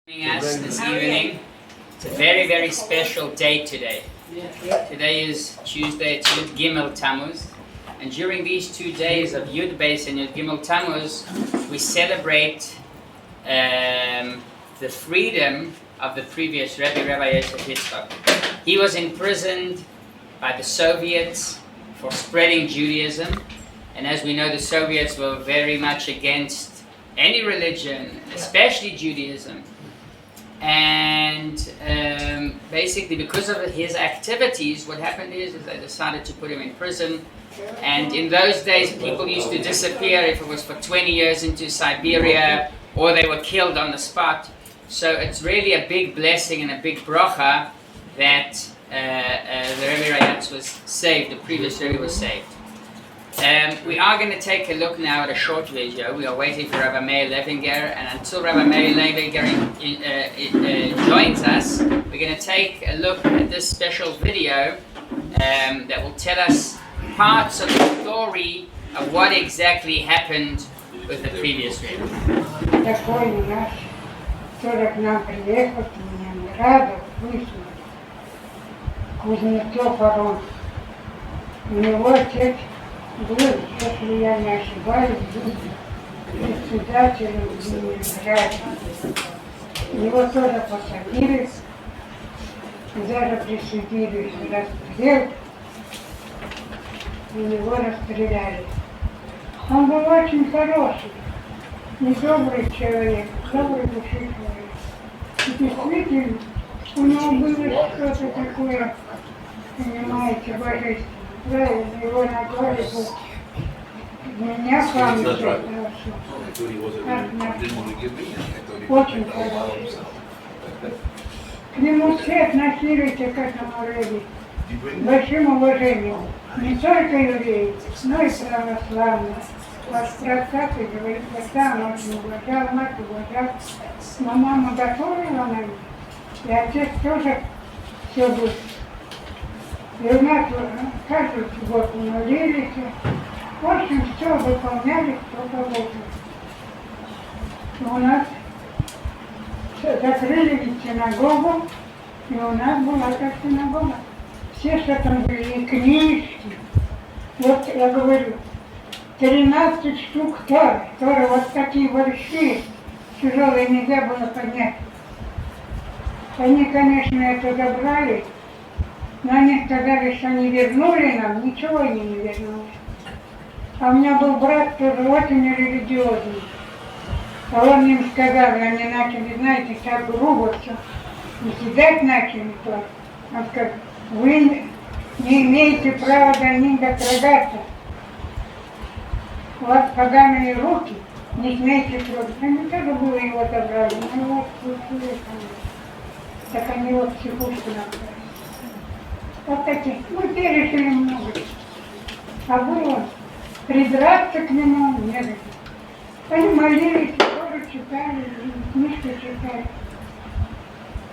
Us this evening. It's a very, very special day today. Today is Tuesday, it's Yud-Bet Tammuz, and during these 2 days of Yud-Bet and Yud-Bet Tammuz, we celebrate the freedom of the previous Rebbe, Rabbi Yosef Yitzchak. He was imprisoned by the Soviets for spreading Judaism, and as we know, the Soviets were very much against any religion, especially Judaism. And basically because of his activities, what happened is they decided to put him in prison. And in those days, people used to disappear if it was for 20 years into Siberia, or they were killed on the spot. So it's really a big blessing and a big bracha that the Rebbe was saved, the previous Rebbe was saved. We are going to take a look now at a short video. We are waiting for Rabbi Meir Levinger, and until Rabbi Meir Levinger joins us, we're going to take a look at this special video that will tell us parts of the story of what exactly happened with the previous Rebbe. Был, если я не ошибаюсь, председателем Rechavia. Его тоже посадили, даже присудили расстрел, и его расстреляли. Он был очень хороший, недобрый человек, добрый души человек. И действительно, у него было что-то такое, понимаете, божественное. Правильно, его назвали меня память хорошо. Очень хороший. К нему все относились к этому Rebbe большим уважением. Не только евреи, но и православные. Ваш просак и говорит, отца он очень уважал, мать уважал. Но мама готовила на них, и отец тоже все был. И у нас каждую субботу молились, в общем, все выполняли, что положено. У нас закрыли ведь синагогу, и у нас была как синагога. Все, что там были, и книжки. Вот я говорю, 13 штук Торы, вот такие большие, тяжелые, нельзя было поднять. Они, конечно, это забрали. Но они сказали, что не вернули нам, ничего они не вернули. А у меня был брат тоже очень религиозный. А он им сказал, и они начали, знаете, так грубо все. И кидать начали то. Он сказал, вы не имеете права до них дотрагаться. У вас поганые руки, не смейте трогать. Они тоже было его забрали, но вот так они вот психушку направили. Вот такие, мы пережили много. А было придраться к нему не было. Они молились, тоже читали, книжки читали.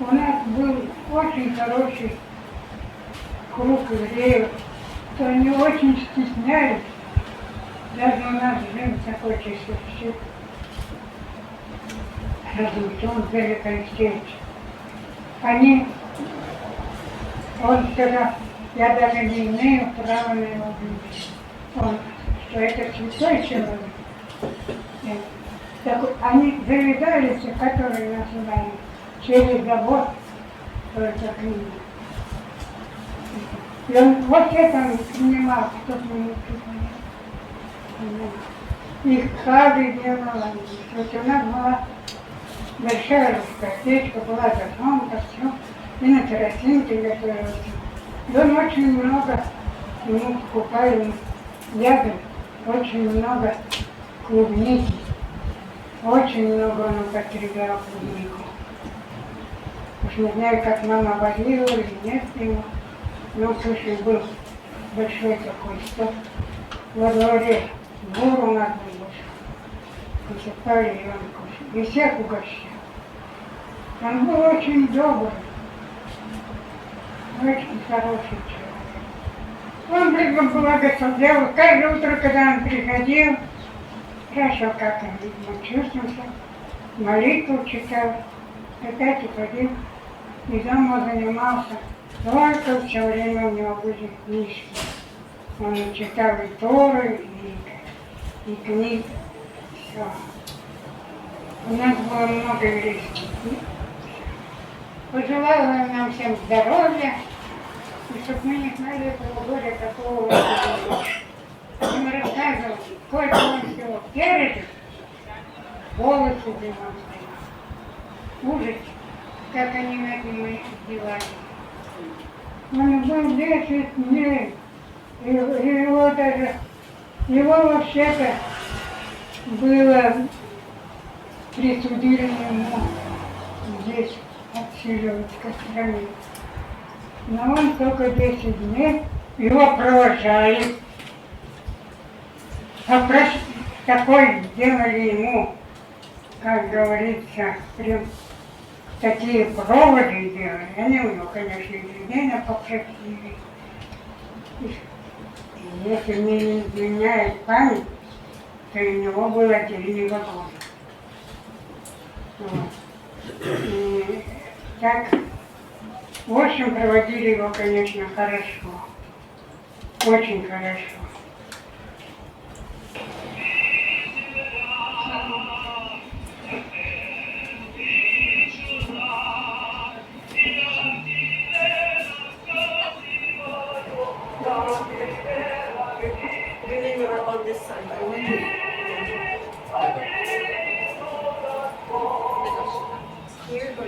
У нас был очень хороший круг евреев, то они очень стеснялись. Даже у нас жил такой часовщик, Разумсон Великий Алексеевич. Он сказал, я даже не имею права на его любить. Что это святой человек. Так они завязались, которые называем, через завод, только книги. И он вот это он принимал, кто-то ему принимал. Их каждый делал. Вот у нас была большая русская печка, была затронута, все. И на керосинке готовился. И он очень много ему покупали ягод, очень много клубники. Очень много он употреблял клубнику. Уж не знаю, как мама варила или нет ему. Но слушай, был большой такой стол. Во дворе двор у нас был большой. Высыпали, и он кушал. И всех угощал. Он был очень добрый. Очень хороший человек. Он благословлял. Каждое утро, когда он приходил, спрашивал, как он чувствовался, молитву читал. опять уходил, и дома занимался. Только все время у него были книжки. Он читал и Торы, и книги. Все. У нас было много еврейских книг. Пожелала нам всем здоровья, и чтобы мы не знали этого горя, какого он было. Он рассказывал, сколько он всего пережил, волосы демонстрировал. Ужас, как они над ним издевались. Он был 10 дней, и его даже, его вообще-то было присудили ему здесь отсиживать в Костроме. Но он только 10 дней, его провожали. Такой сделали ему, как говорится, прям такие проводы делали. Они у него, конечно, ежедневно попросили. И если мне не изменяет память, то у него был отдельный вагон. Вот. И так, в общем, проводили его, конечно, хорошо. Очень хорошо. Really, we were on this side, but when we here, but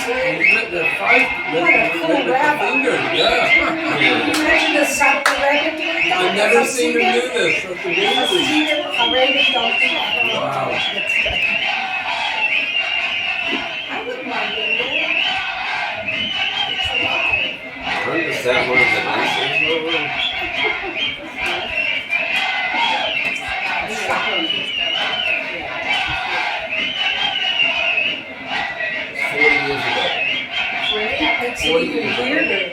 The fight with Levinger, yeah. Imagine the South Arabian doing that. I've never seen him do this. That's amazing. Wow. I wouldn't mind doing that. It's a lot. Aren't the sad ones the nicest? That makes it even weirder.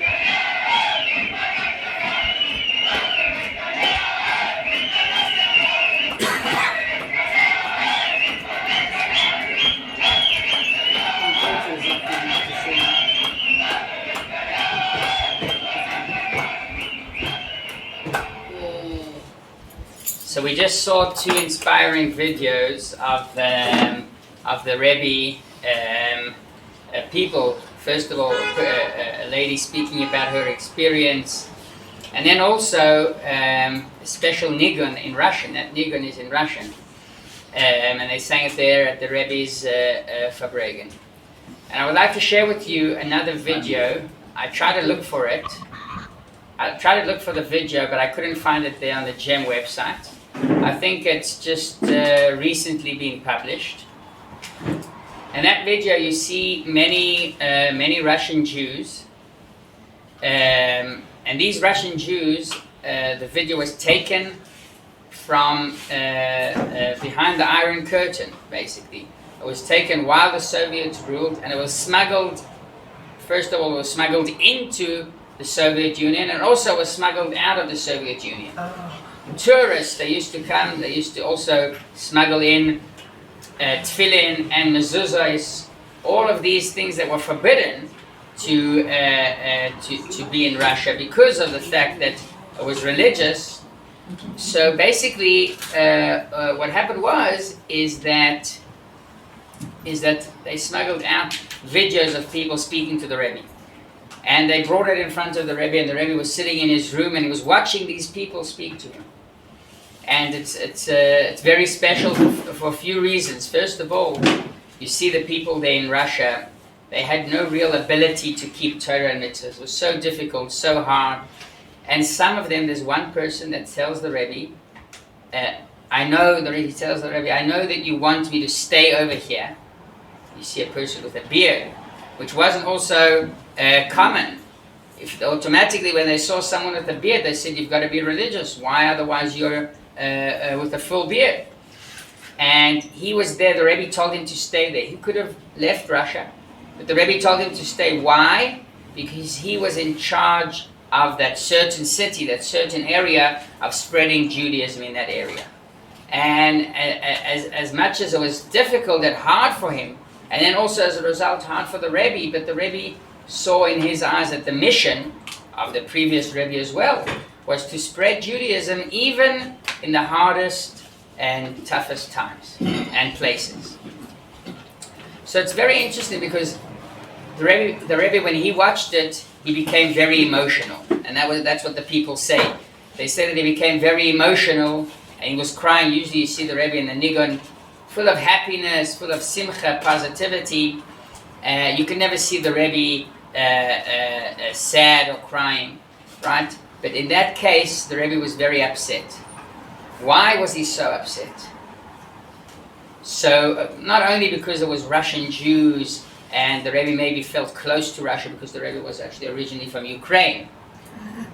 So we just saw two inspiring videos of the Rebbe people. First of all, a lady speaking about her experience, and then also a special nigun in Russian. That nigun is in Russian, and they sang it there at the Rebbe's Farbrengen. And I would like to share with you another video. I tried to look for it. I tried to look for the video, but I couldn't find it there on the GEM website. I think it's just recently been published. In that video, you see many Russian Jews, and these Russian Jews, the video was taken from behind the Iron Curtain, basically. It was taken while the Soviets ruled, and it was smuggled. First of all, it was smuggled into the Soviet Union, and also was smuggled out of the Soviet Union. Tourists, they used to come. They used to also smuggle in tefillin and mezuzahs, all of these things that were forbidden to be in Russia because of the fact that it was religious. So basically, what happened is that they smuggled out videos of people speaking to the Rebbe, and they brought it in front of the Rebbe, and the Rebbe was sitting in his room and he was watching these people speak to him. And it's very special for a few reasons. First of all, you see the people there in Russia, they had no real ability to keep Torah and mitzvahs. It was so difficult, so hard. And some of them, there's one person that tells the Rebbe, I know that you want me to stay over here. You see a person with a beard, which wasn't also common. If automatically when they saw someone with a beard, they said, you've got to be religious. Why? Otherwise you're with a full beard. And he was there. The Rebbe told him to stay there. He could have left Russia, but the Rebbe told him to stay. Why? Because he was in charge of that certain city, that certain area, of spreading Judaism in that area. And as much as it was difficult and hard for him, and then also as a result hard for the Rebbe, but the Rebbe saw in his eyes that the mission of the previous Rebbe as well was to spread Judaism even in the hardest and toughest times and places. So it's very interesting because the Rebbe, when he watched it, he became very emotional, and that's what the people say. They say that he became very emotional and he was crying. Usually you see the Rebbe in the nigun full of happiness, full of simcha, positivity. You can never see the Rebbe sad or crying, right? But in that case, the Rebbe was very upset. Why was he so upset? So not only because there was Russian Jews and the Rebbe maybe felt close to Russia because the Rebbe was actually originally from Ukraine.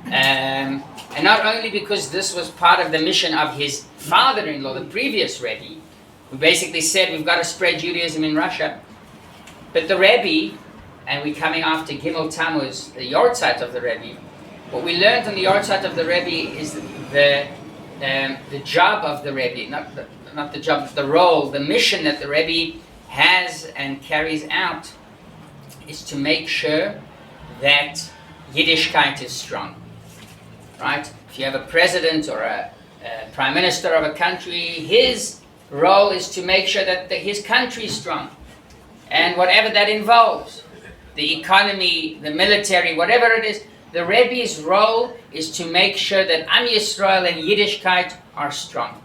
And not only because this was part of the mission of his father-in-law, the previous Rebbe, who basically said we've got to spread Judaism in Russia. But the Rebbe, and we're coming after Yud-Bet Tammuz, the Yortzeit of the Rebbe, what we learned on the Yortzeit of the Rebbe is the job of the Rebbe, not the job, the role, the mission that the Rebbe has and carries out is to make sure that Yiddishkeit is strong, right? If you have a president or a prime minister of a country, his role is to make sure that his country is strong, and whatever that involves, the economy, the military, whatever it is, the Rebbe's role is to make sure that Am Yisrael and Yiddishkeit are strong.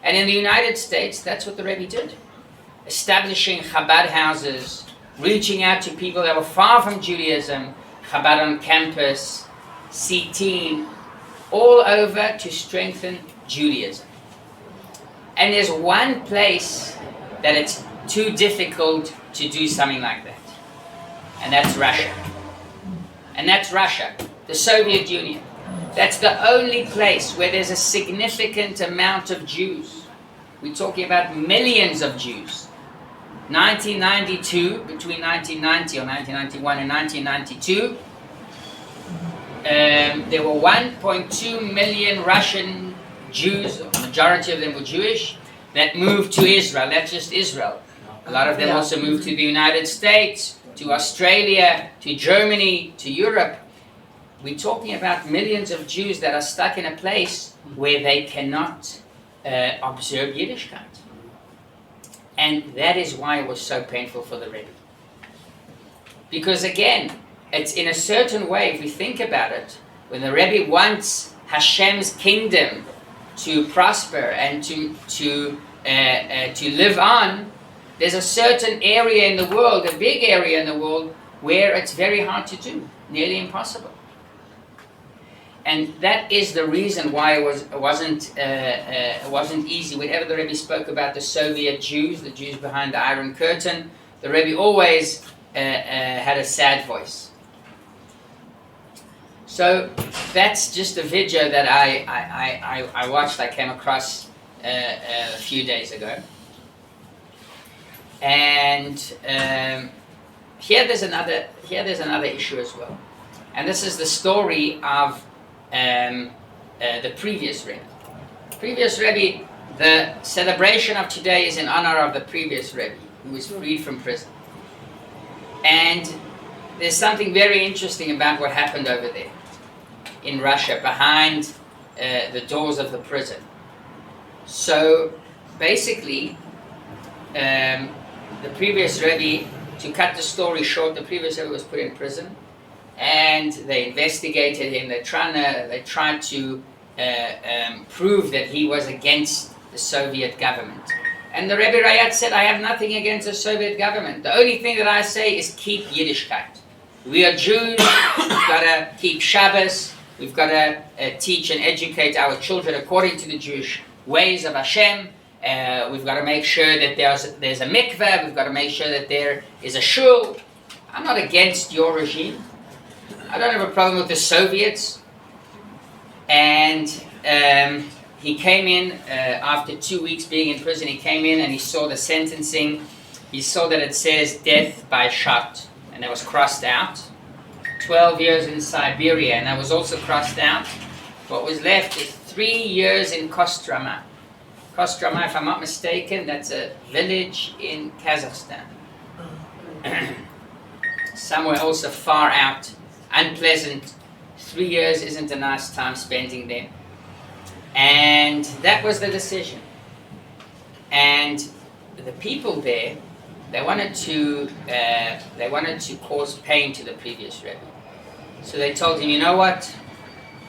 And in the United States, that's what the Rebbe did. Establishing Chabad houses reaching out to people that were far from Judaism, Chabad on campus, C-Team, all over to strengthen Judaism. And there's one place that it's too difficult to do something like that. And that's Russia. And that's Russia, the Soviet Union. That's the only place where there's a significant amount of Jews. We're talking about millions of Jews. 1992, between 1990 or 1991 and 1992, there were 1.2 million Russian Jews, the majority of them were Jewish, that moved to Israel. That's just Israel. A lot of them also moved to the United States, to Australia, to Germany, to Europe. We're talking about millions of Jews that are stuck in a place where they cannot observe Yiddishkeit. And that is why it was so painful for the Rebbe. Because again, it's in a certain way, if we think about it, when the Rebbe wants Hashem's kingdom to prosper and to live on, there's a certain area in the world, a big area in the world, where it's very hard to do, nearly impossible. And that is the reason why it wasn't easy. Whenever the Rebbe spoke about the Soviet Jews, the Jews behind the Iron Curtain, the Rebbe always had a sad voice. So that's just a video that I watched. I came across a few days ago, and here there's another issue as well, and this is the story of the previous Rebbe. Previous Rebbe, the celebration of today is in honor of the previous Rebbe who was freed from prison, and there's something very interesting about what happened over there in Russia, behind the doors of the prison. So basically, the previous Rebbe, to cut the story short, the previous Rebbe was put in prison, and they investigated him. They tried to prove that he was against the Soviet government. And the Rebbe Rayat said, I have nothing against the Soviet government. The only thing that I say is keep Yiddishkeit. We are Jews, we've got to keep Shabbos, we've got to teach and educate our children according to the Jewish ways of Hashem. We've got to make sure that there's a mikveh, we've got to make sure that there is a shul. I'm not against your regime. I don't have a problem with the Soviets. And he came in, after 2 weeks being in prison, he came in and he saw the sentencing. He saw that it says death by shot, and that was crossed out. 12 years in Siberia, and that was also crossed out. What was left is 3 years in Kostroma. Kostroma, if I'm not mistaken, that's a village in Kazakhstan. Somewhere also far out, unpleasant. 3 years isn't a nice time spending there. And that was the decision. And the people there, they wanted to cause pain to the previous Rebbe. So they told him, you know what?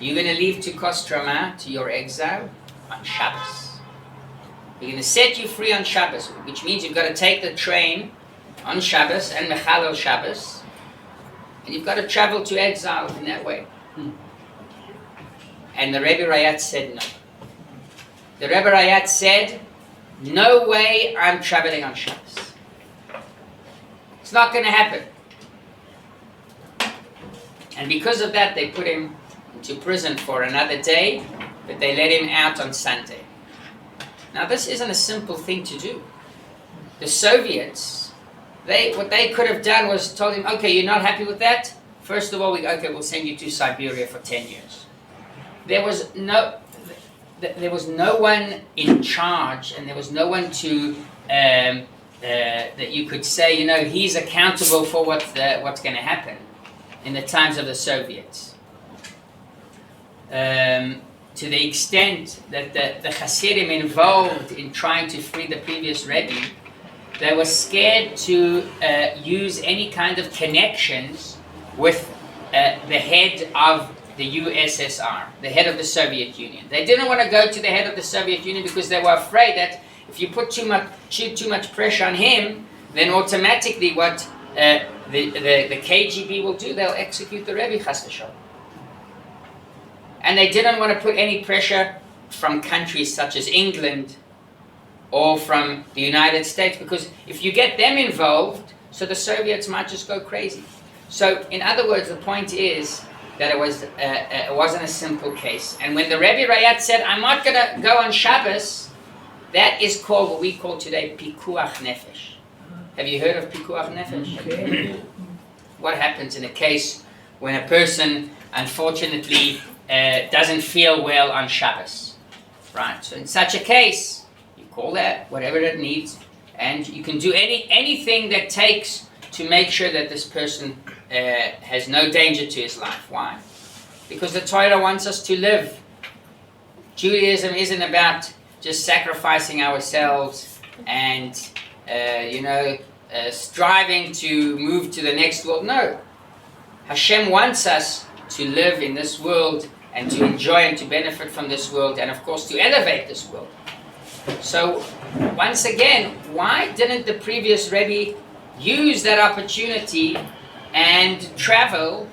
You're going to leave to Kostroma, to your exile, on Shabbos. We're going to set you free on Shabbos, which means you've got to take the train on Shabbos and Mechalel Shabbos, and you've got to travel to exile in that way. And the Rebbe Rayat said no. The Rebbe Rayat said, no way I'm traveling on Shabbos. It's not going to happen. And because of that, they put him into prison for another day, but they let him out on Sunday. Now, this isn't a simple thing to do. The Soviets, what they could have done was told him, okay, you're not happy with that? First of all, we'll send you to Siberia for 10 years. There was no one in charge, and there was no one to that you could say, you know, he's accountable for what's going to happen in the times of the Soviets. To the extent that the Hasidim involved in trying to free the previous Rebbe, they were scared to use any kind of connections with the head of the USSR, the head of the Soviet Union. They didn't want to go to the head of the Soviet Union because they were afraid that if you put too much pressure on him, then automatically what the KGB will do, they'll execute the Rebbe, chas v'sholom. And they didn't want to put any pressure from countries such as England or from the United States, because if you get them involved, so the Soviets might just go crazy. So, in other words, the point is that it wasn't a simple case. And when the Rebbe Rayat said, I'm not going to go on Shabbos, that is called what we call today pikuach nefesh. Have you heard of pikuach nefesh? Okay. What happens in a case when a person, unfortunately, doesn't feel well on Shabbos? Right, so in such a case, you call that whatever it needs, and you can do anything that takes to make sure that this person has no danger to his life. Why? Because the Torah wants us to live. Judaism isn't about just sacrificing ourselves and striving to move to the next world. No. Hashem wants us to live in this world and to enjoy and to benefit from this world, and of course to elevate this world. So, once again, why didn't the previous Rebbe use that opportunity and travel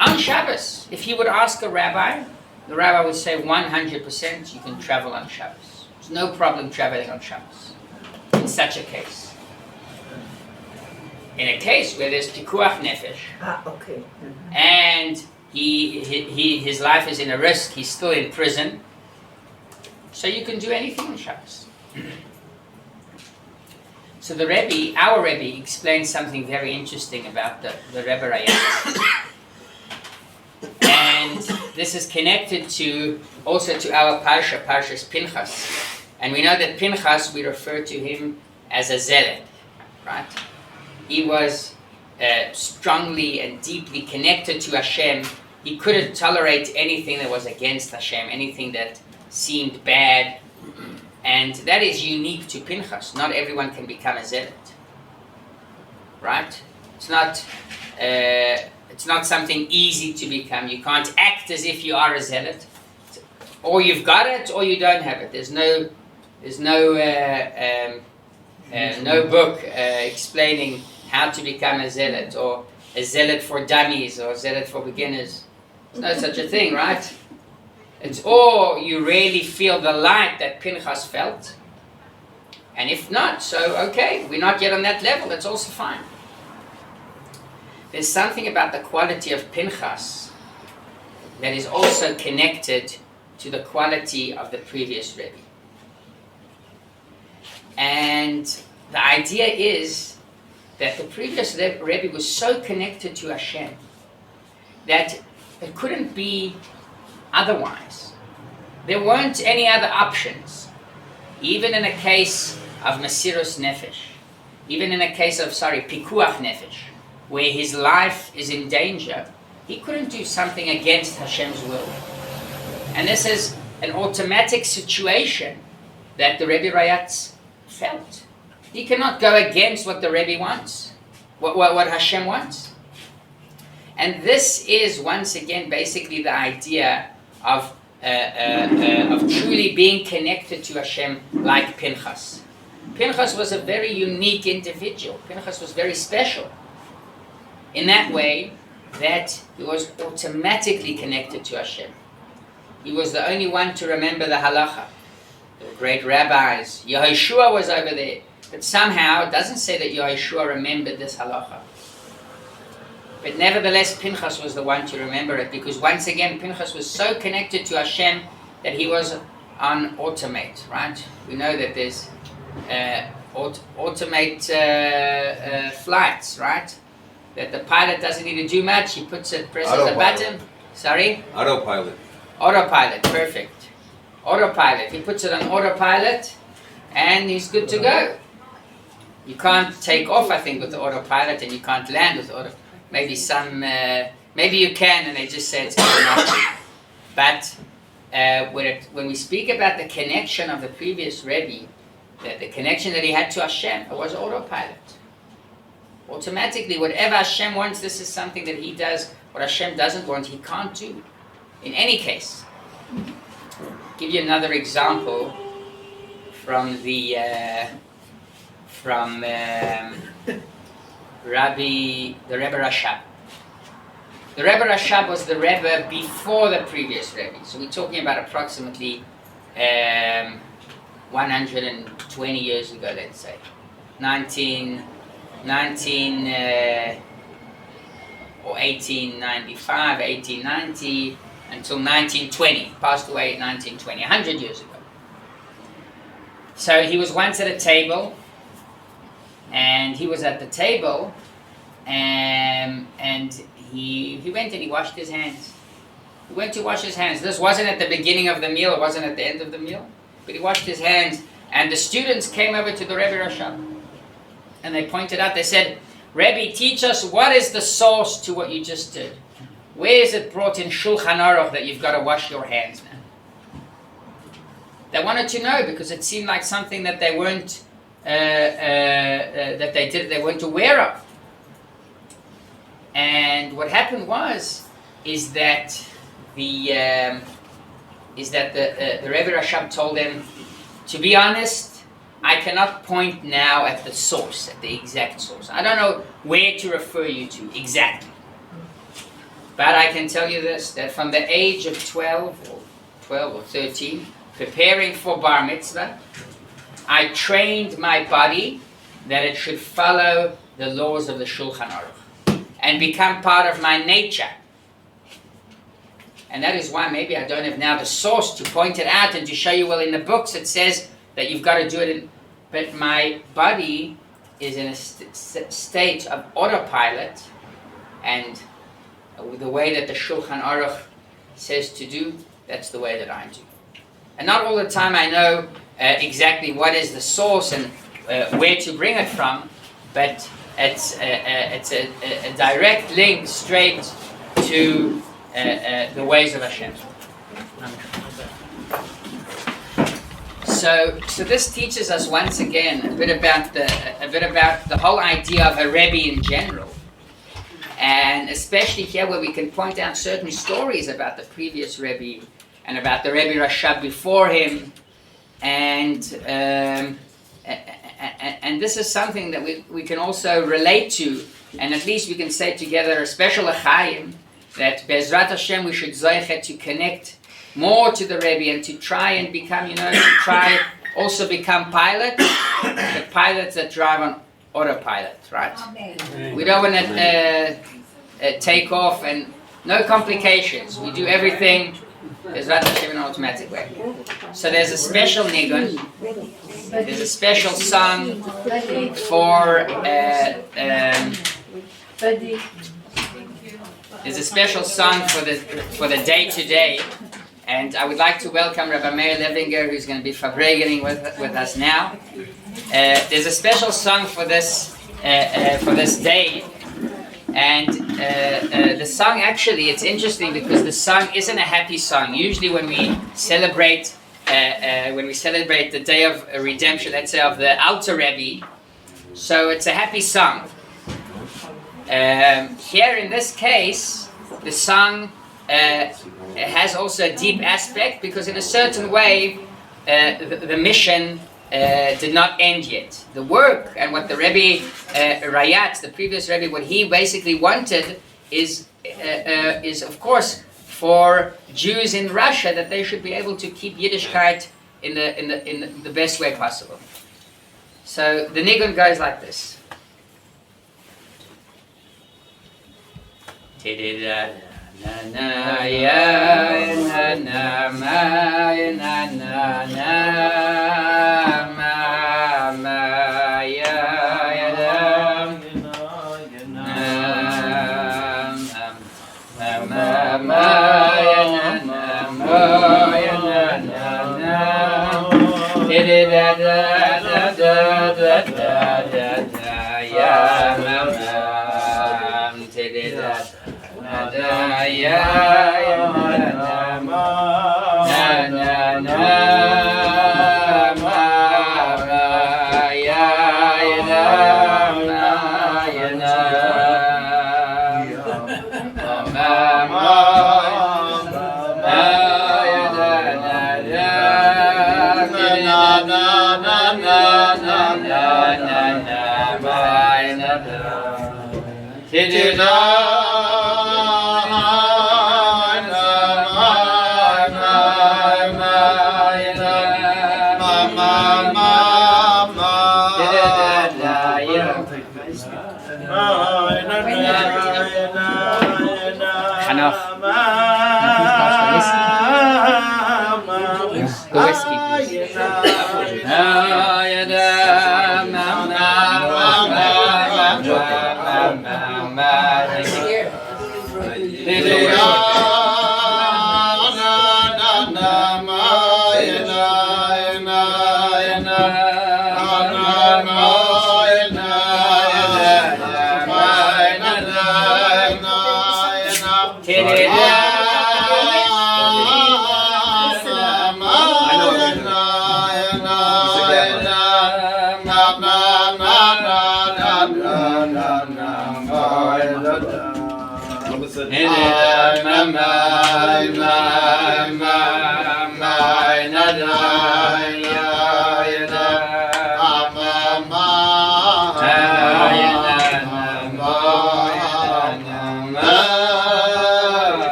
on Shabbos? If he would ask a rabbi, the rabbi would say 100% you can travel on Shabbos. There's no problem traveling on Shabbos in such a case. In a case where there's pikuach nefesh, Okay. and his life is in a risk, he's still in prison, so you can do anything on Shabbos. So the Rebbe, our Rebbe, explains something very interesting about the Rebbe Rayat. And this is connected also to our Parshas Pinchas. And we know that Pinchas, we refer to him as a zealot, right? He was strongly and deeply connected to Hashem. He couldn't tolerate anything that was against Hashem, anything that seemed bad. And that is unique to Pinchas. Not everyone can become a zealot, right? It's not something easy to become. You can't act as if you are a zealot. Or you've got it, or you don't have it. There's no book explaining how to become a zealot, or a zealot for dummies, or a zealot for beginners. There's no such a thing, right? It's or you really feel the light that Pinchas felt, and if not, so okay, we're not yet on that level, that's also fine. There's something about the quality of Pinchas that is also connected to the quality of the previous Rebbe. And the idea is that the previous Rebbe was so connected to Hashem that it couldn't be otherwise. There weren't any other options. Even in a case of Mesirus Nefesh, even in a case of, Pikuach Nefesh, where his life is in danger, he couldn't do something against Hashem's will. And this is an automatic situation that the Rebbe Rayatz felt. He cannot go against what the Rebbe wants, what Hashem wants. And this is, once again, basically the idea of truly being connected to Hashem like Pinchas. Pinchas was a very unique individual. Pinchas was very special in that way that he was automatically connected to Hashem. He was the only one to remember the halacha. The great rabbis. Yehoshua was over there. But somehow, it doesn't say that Yehoshua remembered this halacha. But nevertheless, Pinchas was the one to remember it, because once again, Pinchas was so connected to Hashem that he was on automate, right? We know that there's automate flights, right? That the pilot doesn't need to do much, he presses a button. Sorry? Autopilot. Autopilot, perfect. Autopilot, he puts it on autopilot and he's good to go. You can't take off, I think, with the autopilot, and you can't land with the autopilot. Maybe maybe you can, and they just say it's good enough. But when we speak about the connection of the previous Rebbe, the connection that he had to Hashem, it was autopilot. Automatically, whatever Hashem wants, this is something that he does. What Hashem doesn't want, he can't do. In any case, I'll give you another example from the the Rebbe Rashab. The Rebbe Rashab was the Rebbe before the previous Rebbe. So we're talking about approximately 120 years ago, let's say. 1895, 1890, until 1920. Passed away in 1920, 100 years ago. So he was once at a table, and he was at the table, and he went and he washed his hands. He went to wash his hands. This wasn't at the beginning of the meal, it wasn't at the end of the meal, but he washed his hands, and the students came over to the Rebbe Rashab, and they pointed out, they said, Rebbe, teach us what is the source to what you just did. Where is it brought in Shulchan Aruch that you've got to wash your hands now? They wanted to know because it seemed like something that they weren't they weren't aware of. And what happened is that the Rebbe Rashab told them, to be honest, I cannot point now at the source, at the exact source. I don't know where to refer you to exactly. But I can tell you this, that from the age of 12 or 13, preparing for bar mitzvah, I trained my body that it should follow the laws of the Shulchan Aruch and become part of my nature. And that is why maybe I don't have now the source to point it out and to show you, well, in the books it says that you've got to do it, but my body is in a state of autopilot, and the way that the Shulchan Aruch says to do, that's the way that I do. And not all the time I know exactly what is the source and where to bring it from, but it's a direct link straight to the ways of Hashem. So this teaches us once again a bit about the whole idea of a Rebbe in general, and especially here where we can point out certain stories about the previous Rebbe and about the Rebbe Rashab before him, and this is something that we can also relate to, and at least we can say together a special L'chaim that Be'ezrat Hashem we should zoichet to connect more to the Rebbe and to try and become, also become pilots, the pilots that drive on autopilot, right? Amen. We don't want to take off and no complications. We do everything Be'ezrat Hashem in an automatic way. So there's a special nigun, there's a special song for there's a special song for the day today, and I would like to welcome Rabbi Meir Levinger, who's going to be Farbrengening with us now. There's a special song for this day, and the song actually, it's interesting because the song isn't a happy song. Usually when we celebrate the day of redemption, let's say of the Alter Rebbe, so it's a happy song. Here in this case, the song has also a deep aspect because in a certain way the mission did not end yet. The work and what the Rebbe Rayat, the previous Rebbe, what he basically wanted is of course for Jews in Russia that they should be able to keep Yiddishkeit in the best way possible. So the nigun goes like this. Na na ya na na ma na na na ma ya da na ma ya na ma ya na na da da da da da da ya ma da ya na ma na na ma ya na ma ya na ma ya na The whiskey, please.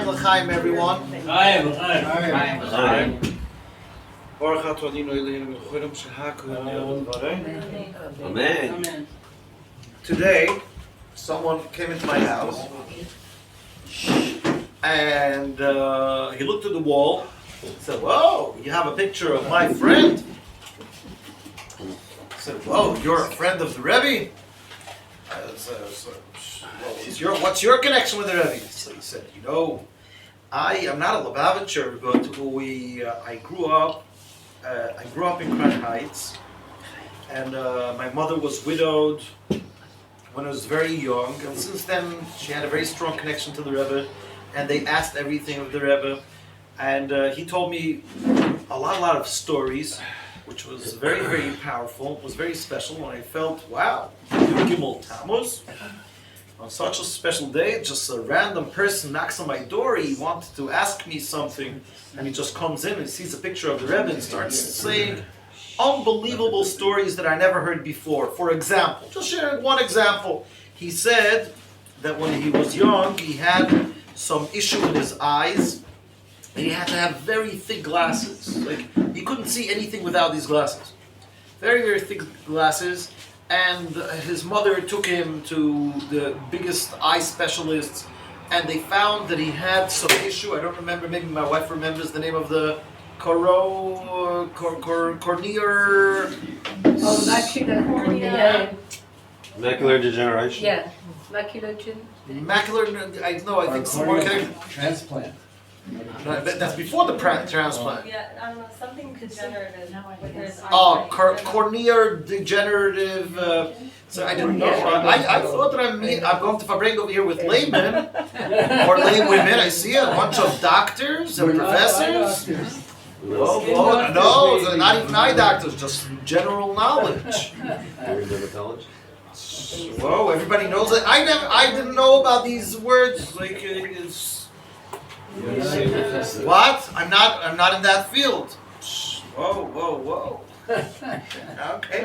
L'chaim, everyone. Amen. Today, someone came into my house and he looked at the wall and said, "Whoa, you have a picture of my friend?" I said, "Whoa, you're a friend of the Rebbe?" What's your connection with the Rebbe? So he said, I am not a Lubavitcher, but I grew up in Crown Heights, and my mother was widowed when I was very young, and since then she had a very strong connection to the Rebbe, and they asked everything of the Rebbe, and he told me a lot of stories, which was very, very powerful. It was very special, and I felt, wow, Yud-Bet Tammuz. On such a special day, just a random person knocks on my door. He wanted to ask me something, and he just comes in and sees a picture of the Rebbe and starts saying unbelievable stories that I never heard before. For example, just sharing one example, he said that when he was young, he had some issue with his eyes, and he had to have very thick glasses. Like, he couldn't see anything without these glasses. Very, very thick glasses. And his mother took him to the biggest eye specialists, and they found that he had some issue. I don't remember, maybe my wife remembers the name of the corneal... Macular degeneration? Yeah, macular I think some more transplant. No, that's before the transplant. Yeah, I don't know, something degenerative with his eyesight. Oh, corneal degenerative. So I didn't know. I thought that I'm going to Farbrengen over here with laymen or lay women. I see a bunch of doctors and professors. No, not even eye doctors, just general knowledge. Whoa, everybody knows it. I didn't know about these words. Like what? I'm not in that field. Whoa. Okay.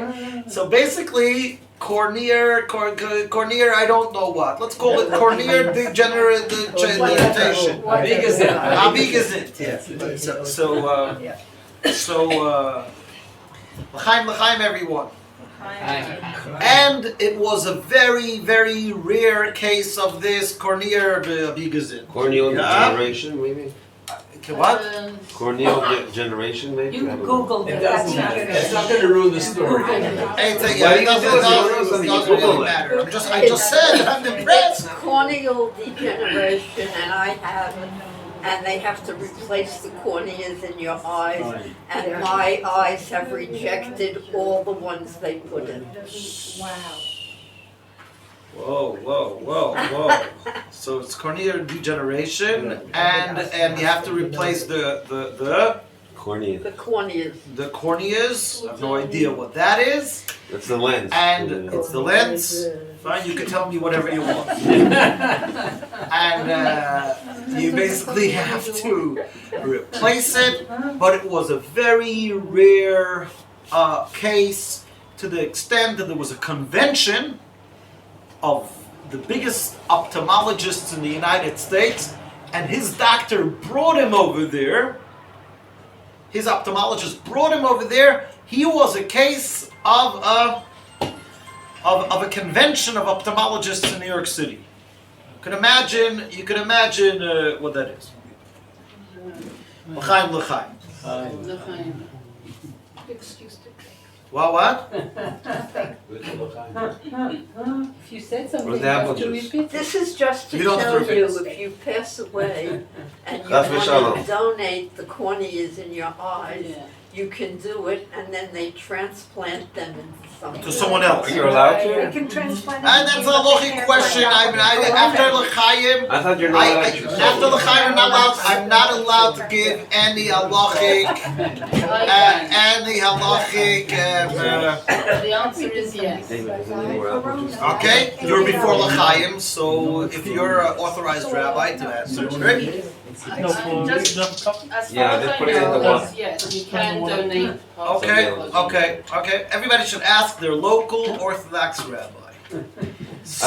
So basically, corneal, I don't know what. Let's call it corneal degeneration. How big is it? How big is it? Yes. L'chaim, everyone. And it was a very, very rare case of this corneal bigazin. Corneal degeneration, maybe? What? Corneal degeneration, maybe? You Googled it. It's not going to ruin the story. It doesn't really matter. I just said, I'm impressed. It's corneal degeneration, and they have to replace the corneas in your eyes, and my eyes have rejected all the ones they put in. Wow. Whoa. So it's corneal degeneration, and you have to replace the Cornea. The corneas. The corneas, I have no idea what that is. That's the lens. And it's the lens. Fine, you can tell me whatever you want. And you basically have to replace it, but it was a very rare case, to the extent that there was a convention of the biggest ophthalmologists in the United States, and his doctor brought him over there. His ophthalmologist brought him over there. He was a case of a convention of ophthalmologists in New York City. You can imagine what that is. L'chaim, l'chaim. Excuse to drink. What? If you said something, What is you the apple have to juice? repeat it. This is just to You don't have tell to you repeat. if you pass away and you That's want Shalom. to donate the corneas in your eyes, Yeah. you can do it, and then they transplant them into something. To someone else. Are you allowed They to? can transplant it. And that's a logic question. After l'chaim, I thought you're not allowed to. after l'chaim, I'm not allowed to give any halachic, The answer is yes. David, is there any more apple juice? okay, you're before l'chaim, so if you're an authorized rabbi to answer, great. Just as far Yeah, as they I put it in the know, water. yes, you can donate. Okay. Everybody should ask their local Orthodox rabbi. I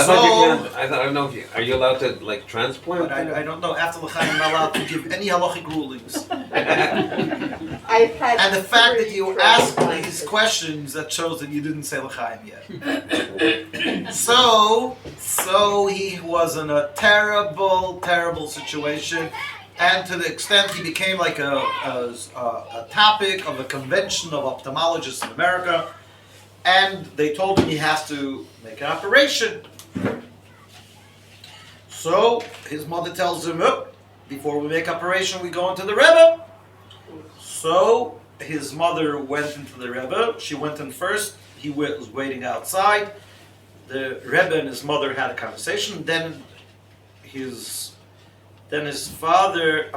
thought you So, can. I don't know if you are you allowed to like transplant. but I don't know. After l'chaim, I'm not allowed to give any halachic rulings. I've had And the fact that you asked transplants. these questions, that shows that you didn't say l'chaim yet. So he was in a terrible situation, and to the extent he became like a topic of a convention of ophthalmologists in America, and they told him he has to make an operation. So his mother tells him, "Oh, before we make operation, we go into the Rebbe." So his mother went into the Rebbe. She went in first. He was waiting outside. The Rebbe and his mother had a conversation. Then his father.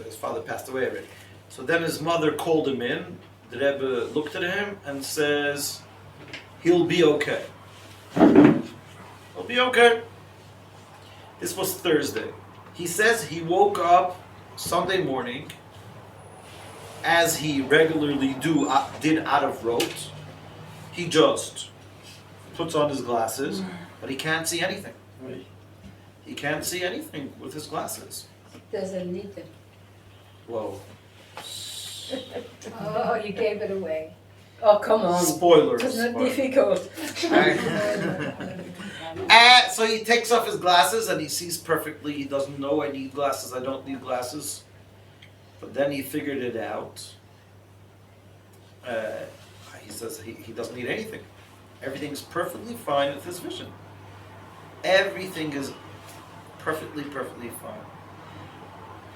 His father passed away already. So then his mother called him in. The Rebbe looked at him and says, "He'll be okay. He'll be okay." This was Thursday. He says he woke up Sunday morning, as he regularly did out of rote. He just puts on his glasses, but he can't see anything. He can't see anything with his glasses. Doesn't need it. Whoa. Oh, you gave it away. Oh, come on. Spoilers. It's not Spoilers. difficult. And so he takes off his glasses and he sees perfectly. He doesn't know I need glasses, I don't need glasses. But then he figured it out. He says he doesn't need anything. Everything's perfectly fine with his vision. Everything is perfectly fine.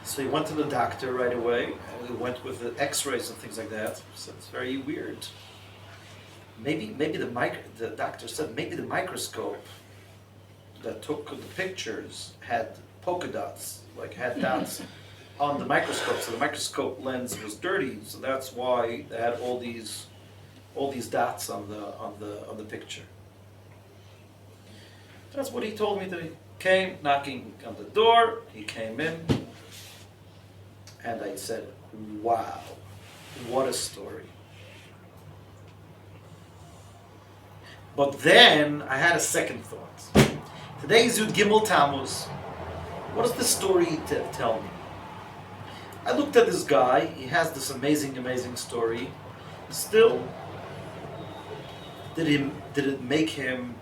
So he went to the doctor right away, and he went with the x-rays and things like that. So it's very weird. Maybe the doctor said maybe the microscope that took the pictures had polka dots, like had dots on the microscope. So the microscope lens was dirty, so that's why they had all these dots on the picture. That's what he told me. That he came knocking on the door. He came in, and I said, "Wow, what a story." But then I had a second thought. Today is Yud-Bet Tammuz. What does the story tell me? I looked at this guy. He has this amazing story. Still, did it make him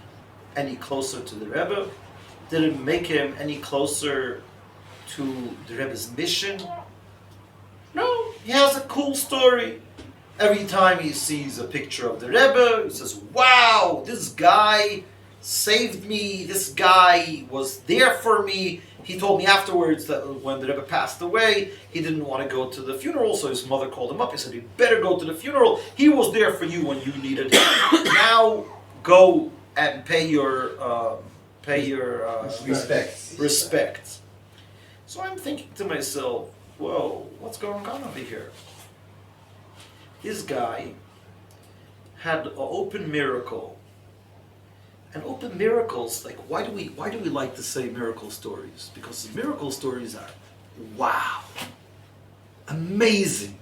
any closer to the Rebbe? Did it make him any closer to the Rebbe's mission? No. He has a cool story. Every time he sees a picture of the Rebbe, he says, "Wow, this guy saved me. This guy was there for me." He told me afterwards that when the Rebbe passed away, he didn't want to go to the funeral, so his mother called him up. He said, "You better go to the funeral. He was there for you when you needed him. Now go and pay your respect." So I'm thinking to myself, "Whoa, what's going on over here?" This guy had an open miracle. And open miracles, like why do we like to say miracle stories? Because the miracle stories are wow. Amazing.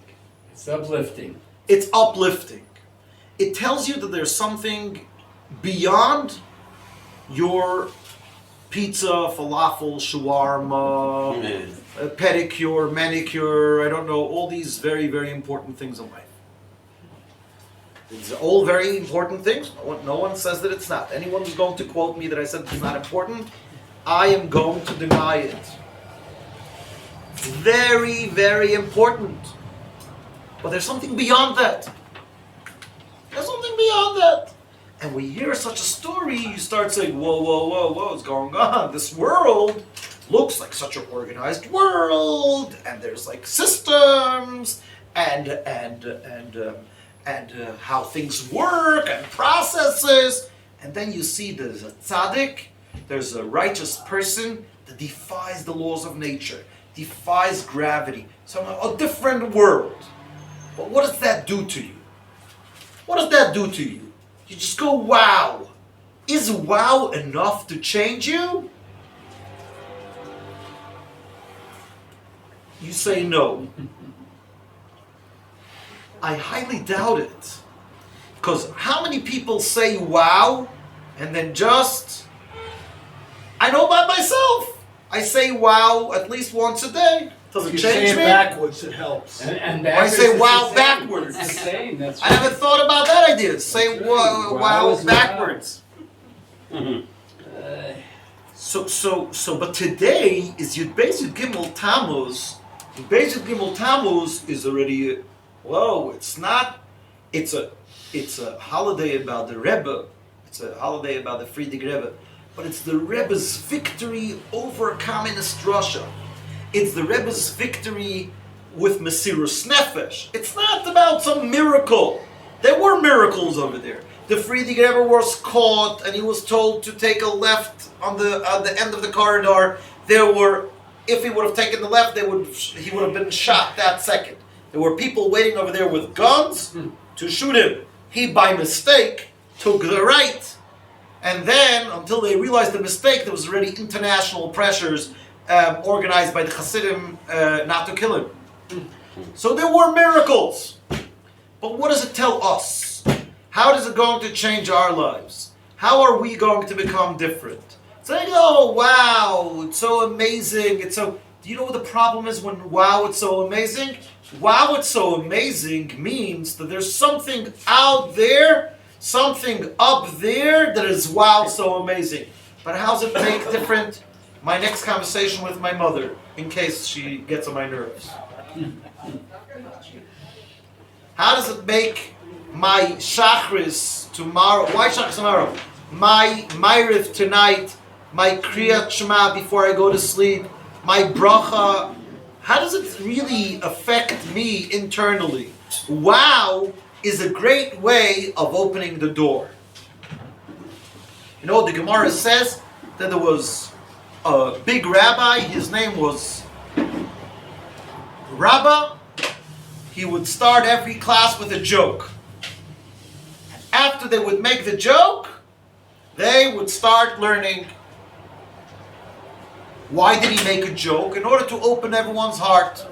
It's uplifting. It's uplifting. It tells you that there's something beyond your pizza, falafel, shawarma, pedicure, manicure, I don't know, all these very, very important things in life. These are all very important things. No one says that it's not. Anyone who's going to quote me that I said it's not important, I am going to deny it. It's very, very important. But there's something beyond that. There's something beyond that. And when you hear such a story, you start saying, whoa, whoa, whoa, what's going on? This world looks like such an organized world, and there's like systems, and how things work, and processes. And then you see there's a tzaddik, there's a righteous person that defies the laws of nature, defies gravity. So a different world. But what does that do to you? What does that do to you? You just go, wow. Is wow enough to change you? You say no. I highly doubt it. Because how many people say wow and then just... I know by myself. I say wow at least once a day. Doesn't You change say it me. backwards, it helps. And I backwards say is wow the same. backwards. It's the same. That's I haven't thought about that idea. Say That's wow, right. wow Wow is backwards. Uh, So, but today is Yud-Bet Tammuz. Yud-Bet Tammuz is already, whoa, it's not, it's a holiday about the Rebbe. It's a holiday about the Friedrich Rebbe. But it's the Rebbe's victory over communist Russia. It's the Rebbe's victory with Mesirus Nefesh. It's not about some miracle. There were miracles over there. The Friedrich Rebbe was caught and he was told to take a left on the end of the corridor. There were, if he would have taken the left, he would have been shot that second. There were people waiting over there with guns to shoot him. He, by mistake, took the right. And then, until they realized the mistake, there was already international pressures organized by the Hasidim not to kill him. So there were miracles. But what does it tell us? How is it going to change our lives? How are we going to become different? Saying, oh, wow, it's so amazing. It's so... Do you know what the problem is when, wow, it's so amazing? Wow, it's so amazing means that there's something out there, something up there that is, wow, so amazing. But how's it make different? My next conversation with my mother, in case she gets on my nerves. How does it make my Shachris tomorrow, why Shachris tomorrow? My Meir tonight, my Kriyat Shema before I go to sleep, my Bracha, how does it really affect me internally? Wow is a great way of opening the door. You know, the Gemara says that there was a big rabbi, his name was Rabbi. He would start every class with a joke. After they would make the joke, they would start learning. Why did he make a joke? In order to open everyone's heart.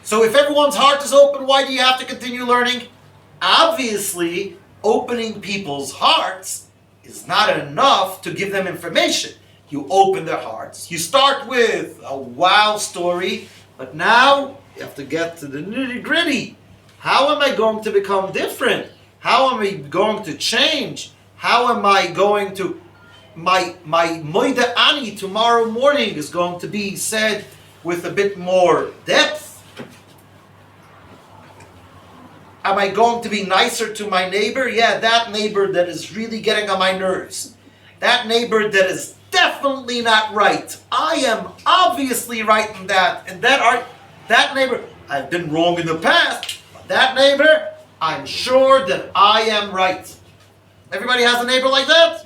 So if everyone's heart is open, why do you have to continue learning? Obviously, opening people's hearts is not enough to give them information. You open their hearts. You start with a wow story, but now you have to get to the nitty-gritty. How am I going to become different? How am I going to change? How am I going to... My Moida Ani tomorrow morning is going to be said with a bit more depth. Am I going to be nicer to my neighbor? Yeah, that neighbor that is really getting on my nerves. That neighbor that is definitely not right. I am obviously right in that. And that neighbor, I've been wrong in the past. But that neighbor, I'm sure that I am right. Everybody has a neighbor like that?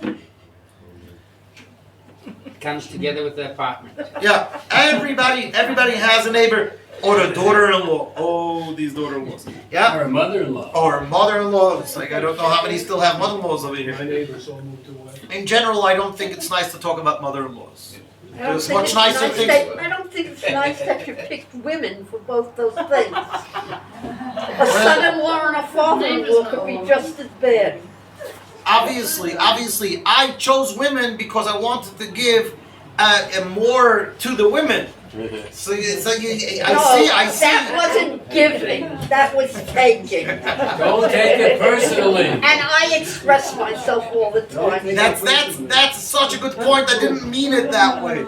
Comes together with the apartment. Yeah, everybody has a neighbor. Or a daughter-in-law. Oh, these daughter-in-laws. Yeah. Or a mother-in-law. Or a mother-in-law. It's like I don't know how many still have mother-in-laws over here. My neighbors all moved away. In general, I don't think it's nice to talk about mother-in-laws. I don't There's think much it's nicer nice things. I don't think it's nice that you picked women for both those things. A son-in-law and a father-in-law could be just as bad. Obviously, I chose women because I wanted to give more to the women. So I see. That wasn't giving, that was taking. Don't take it personally. And I express myself all the time. That's such a good point. I didn't mean it that way.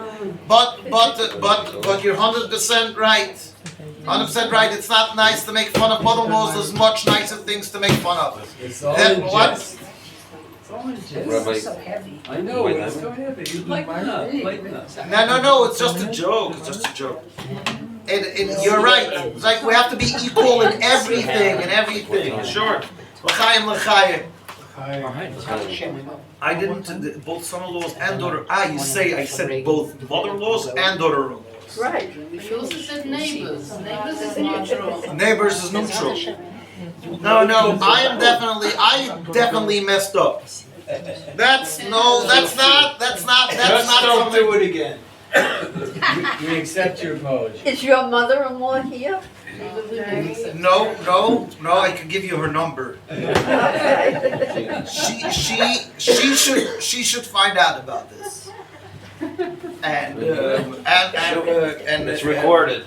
But you're 100% right. 100% right. It's not nice to make fun of mother-in-laws. There's much nicer things to make fun of. It's all in What? jest. It's all in jest. Rabbi, So heavy. I know, it's so heavy. You lighten up, lighten up. No. It's just a joke. It's just a joke. And you're right. It's like we have to be equal in everything. Sure. L'chaim. I didn't. Both son-in-laws and daughter. I said both mother-in-laws and daughter-in-laws. Right. You also said neighbors. Neighbors is neutral. Neighbors is neutral. No. I definitely messed up. That's not. Just don't something. do it again. We accept your apology. Is your mother-in-law here? No. I could give you her number. Okay. She should find out about this. And it's recorded.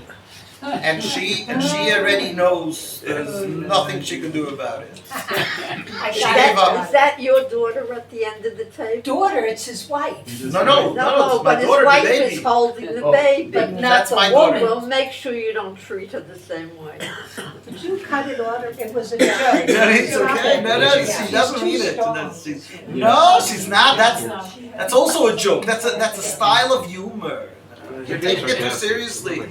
And she already knows there's nothing she can do about it. She gave up. Is that your daughter at the end of the table? Daughter, it's his wife. No, it's my But his daughter, the wife baby. is holding the Oh. baby. But not That's the my woman. daughter. Well, make sure you don't treat her the same way. Did you cut it off? It was a joke. No, it's okay. No, she doesn't mean it. No, she's not. That's also a joke. That's a style of humor. You're taking it too seriously.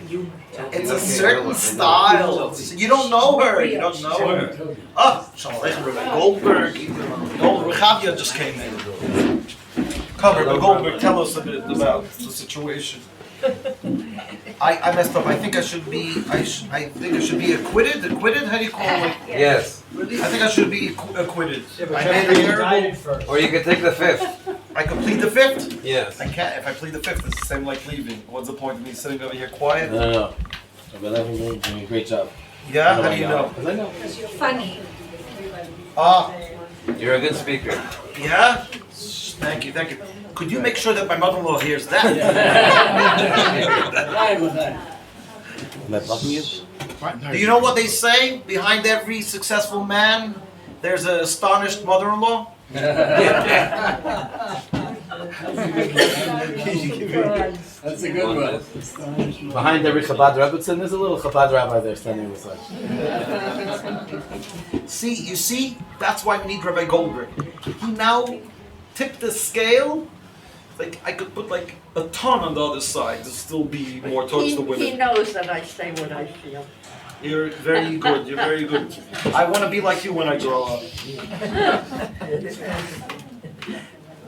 It's a certain style. You don't know her. You don't know her. Oh, Shalom Aleichem, Rebbe Goldberg. Rechavia just came in. Come, Rebbe Goldberg, tell us a bit about the situation. I messed up. I think I should be acquitted. Acquitted? How do you call it? Yes. I think I should be acquitted. I made a terrible. Or you can take the fifth. I can plead the fifth. Yes. I can't. If I plead the fifth, it's the same like leaving. What's the point of me sitting over here quiet? No. But Levinger doing a great job. Yeah. How do you know? Because I know. Because you're funny. Ah. You're a good speaker. Yeah. Thank you. Could you make sure that my mother-in-law hears that? Am I blocking you? Do you know what they say? Behind every successful man, there's an astonished mother-in-law. That's a good one. Behind every Chabad Rebbetzin, there's a little Chabad rabbi there standing beside. You see? That's why we need Rabbi Goldberg. He now tipped the scale. Like I could put like a ton on the other side to still be more towards the He women. knows that I say what I feel. You're very good. You're very good. I want to be like you when I grow up.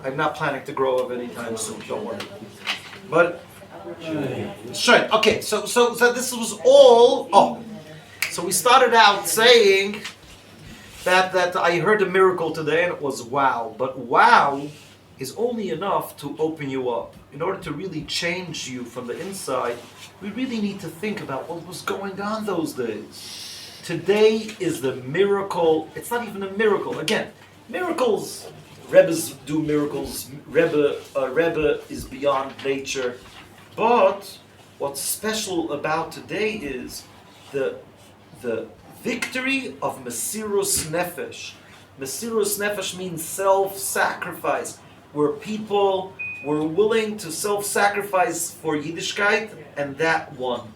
I'm not planning to grow up anytime soon. Don't worry. But sure. Okay. So this was all. Oh, so we started out saying that I heard a miracle today and it was wow. But wow is only enough to open you up. In order to really change you from the inside, we really need to think about what was going on those days. Today is the miracle. It's not even a miracle. Again, miracles. Rebbes do miracles. Rebbe is beyond nature. But what's special about today is the victory of Mesirus Nefesh. Mesirus Nefesh means self-sacrifice, where people were willing to self-sacrifice for Yiddishkeit, and that won.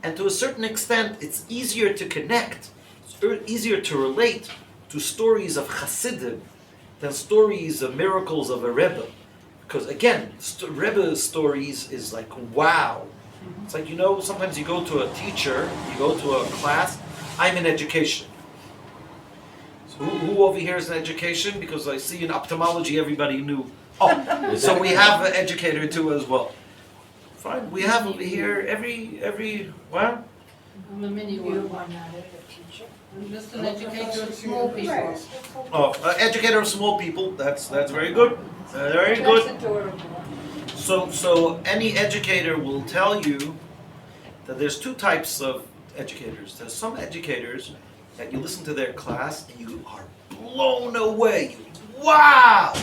And to a certain extent, it's easier to connect, it's easier to relate to stories of Hasidim than stories of miracles of a Rebbe. Because again, Rebbe stories is like, wow. It's like, sometimes you go to a teacher, you go to a class, I'm in education. So who over here is in education? Because I see in ophthalmology everybody knew. Oh, so we have an educator too as well. Fine. We have over here every what? I'm a mini one. I'm just an educator of small people. Oh, educator of small people. That's very good. Very good. That's adorable. So any educator will tell you that there's two types of educators. There's some educators that you listen to their class and you are blown away. Wow!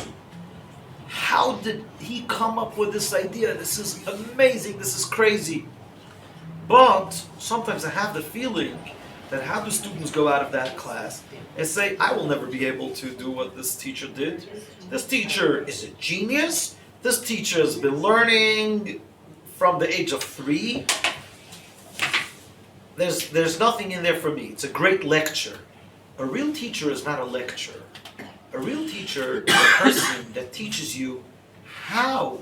How did he come up with this idea? This is amazing. This is crazy. But sometimes I have the feeling that how do students go out of that class and say, I will never be able to do what this teacher did. This teacher is a genius. This teacher has been learning from the age of 3. There's nothing in there for me. It's a great lecture. A real teacher is not a lecturer. A real teacher is a person that teaches you how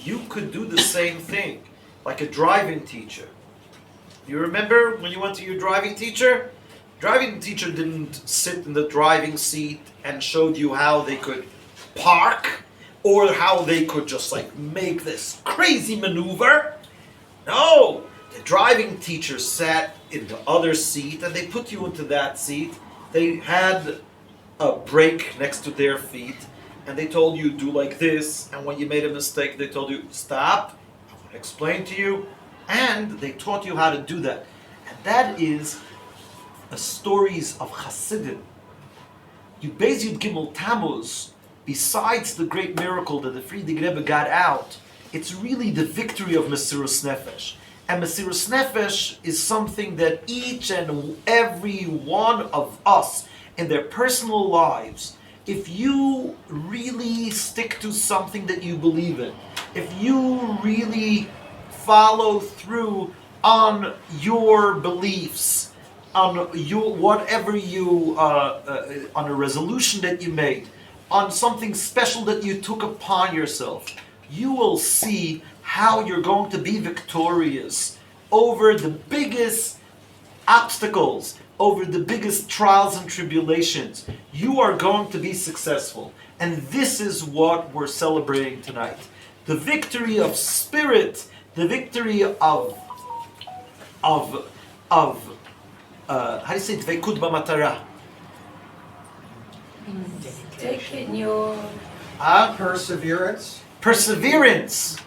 you could do the same thing, like a driving teacher. You remember when you went to your driving teacher? Driving teacher didn't sit in the driving seat and showed you how they could park or how they could just like make this crazy maneuver. No, the driving teacher sat in the other seat and they put you into that seat. They had a brake next to their feet and they told you do like this, and when you made a mistake they told you stop, I want to explain to you, and they taught you how to do that. And that is the stories of Hasidim. Yud-Bet Tammuz, besides the great miracle that the Frierdiker Rebbe got out, it's really the victory of Mesiras Nefesh. And Mesiras Nefesh is something that each and every one of us in their personal lives, if you really stick to something that you believe in, if you really follow through on your beliefs, on your whatever you, on a resolution that you made, on something special that you took upon yourself, you will see how you're going to be victorious over the biggest obstacles, over the biggest trials and tribulations. You are going to be successful. And this is what we're celebrating tonight. The victory of spirit, the victory of how do you say dveikut b'matara? Taking your Perseverance. Perseverance.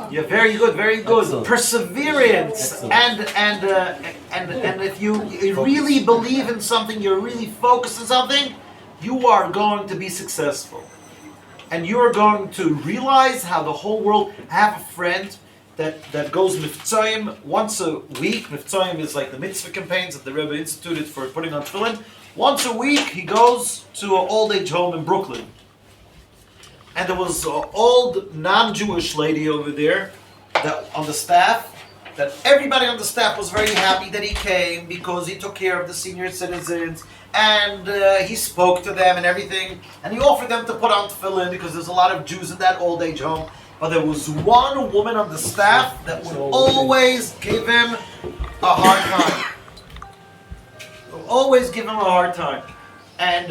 Yeah, very good, very good. Excellent. Perseverance, Excellent. and if you really believe in something, you're really focused on something, you are going to be successful, and you are going to realize how the whole world. I have a friend that goes Mivtzoyim once a week. Mivtzoyim is like the mitzvah campaigns that the Rebbe instituted for putting on tefillin. Once a week, he goes to an old age home in Brooklyn. And there was an old non-Jewish lady over there that on the staff, that everybody on the staff was very happy that he came because he took care of the senior citizens and he spoke to them and everything. And he offered them to put on tefillin because there's a lot of Jews in that old age home. But there was one woman on the staff that would always give him a hard time. Always give him a hard time. And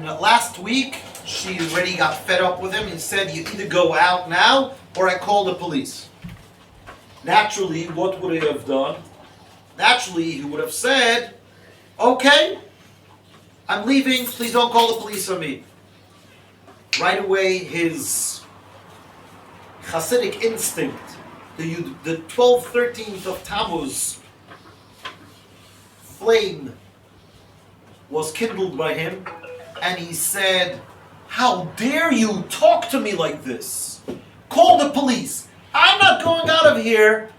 last week, she already got fed up with him and said, you either go out now or I call the police. Naturally, what would he have done? Naturally, he would have said, okay, I'm leaving, please don't call the police on me. Right away, his Hasidic instinct, the 12th, 13th of Tammuz flame was kindled by him, and he said, how dare you talk to me like this? Call the police. I'm not going out of here.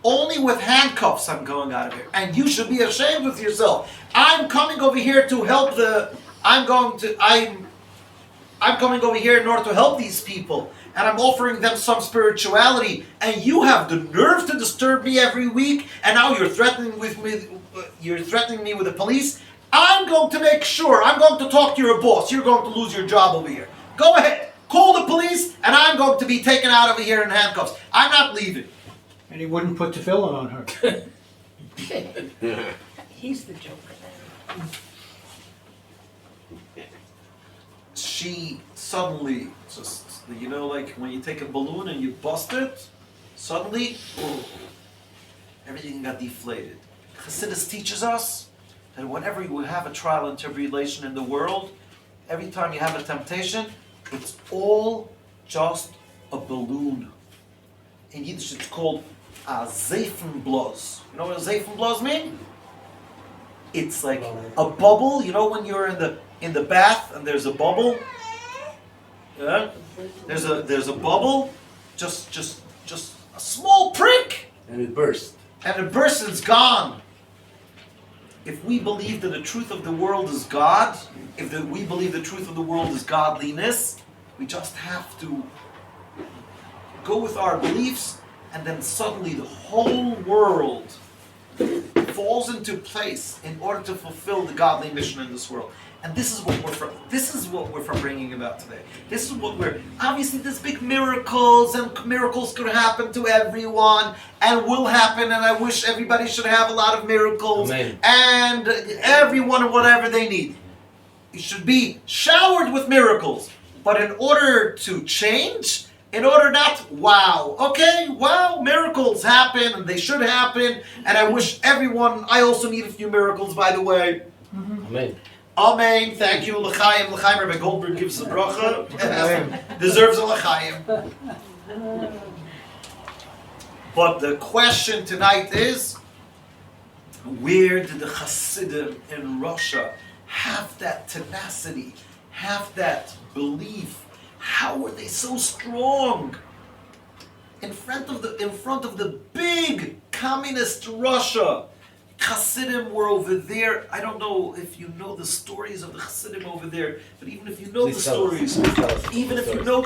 Only with handcuffs I'm going out of here. And you should be ashamed with yourself. I'm coming over here to help I'm coming over here in order to help these people. And I'm offering them some spirituality. And you have the nerve to disturb me every week. And now you're threatening me with the police. I'm going to make sure, I'm going to talk to your boss. You're going to lose your job over here. Go ahead, call the police, and I'm going to be taken out of here in handcuffs. I'm not leaving. And he wouldn't put tefillin on her. He's the joker She suddenly just You know, like when you take a balloon and you bust it, suddenly, everything got deflated. Chassidus teaches us that whenever you have a trial and tribulation in the world, every time you have a temptation, it's all just a balloon. In Yiddish it's called a Zeifenblas. You know what a Zeifenblas mean? It's like a bubble. You know when you're in the bath and there's a bubble? Yeah? There's a bubble, just a small prick. And it burst. And the person's gone. If we believe that the truth of the world is God, we believe the truth of the world is godliness, we just have to go with our beliefs, and then suddenly the whole world falls into place in order to fulfill the godly mission in this world. And this is what we're bringing about today. This is what obviously there's big miracles, and miracles could happen to everyone, and will happen, and I wish everybody should have a lot of miracles. Amen. And everyone whatever they need. It should be showered with miracles. But in order to change, in order not, miracles happen, and they should happen, and I wish everyone, I also need a few miracles, by the way. Amen. Amen. Thank you. L'chaim. L'chaim. Rabbi Goldberg gives the bracha. Deserves a l'chaim. But the question tonight is, where did the Hasidim in Russia have that tenacity, have that belief? How were they so strong in front of the big communist Russia? Hasidim were over there. I don't know if you know the stories of the Hasidim over there, but even if you know the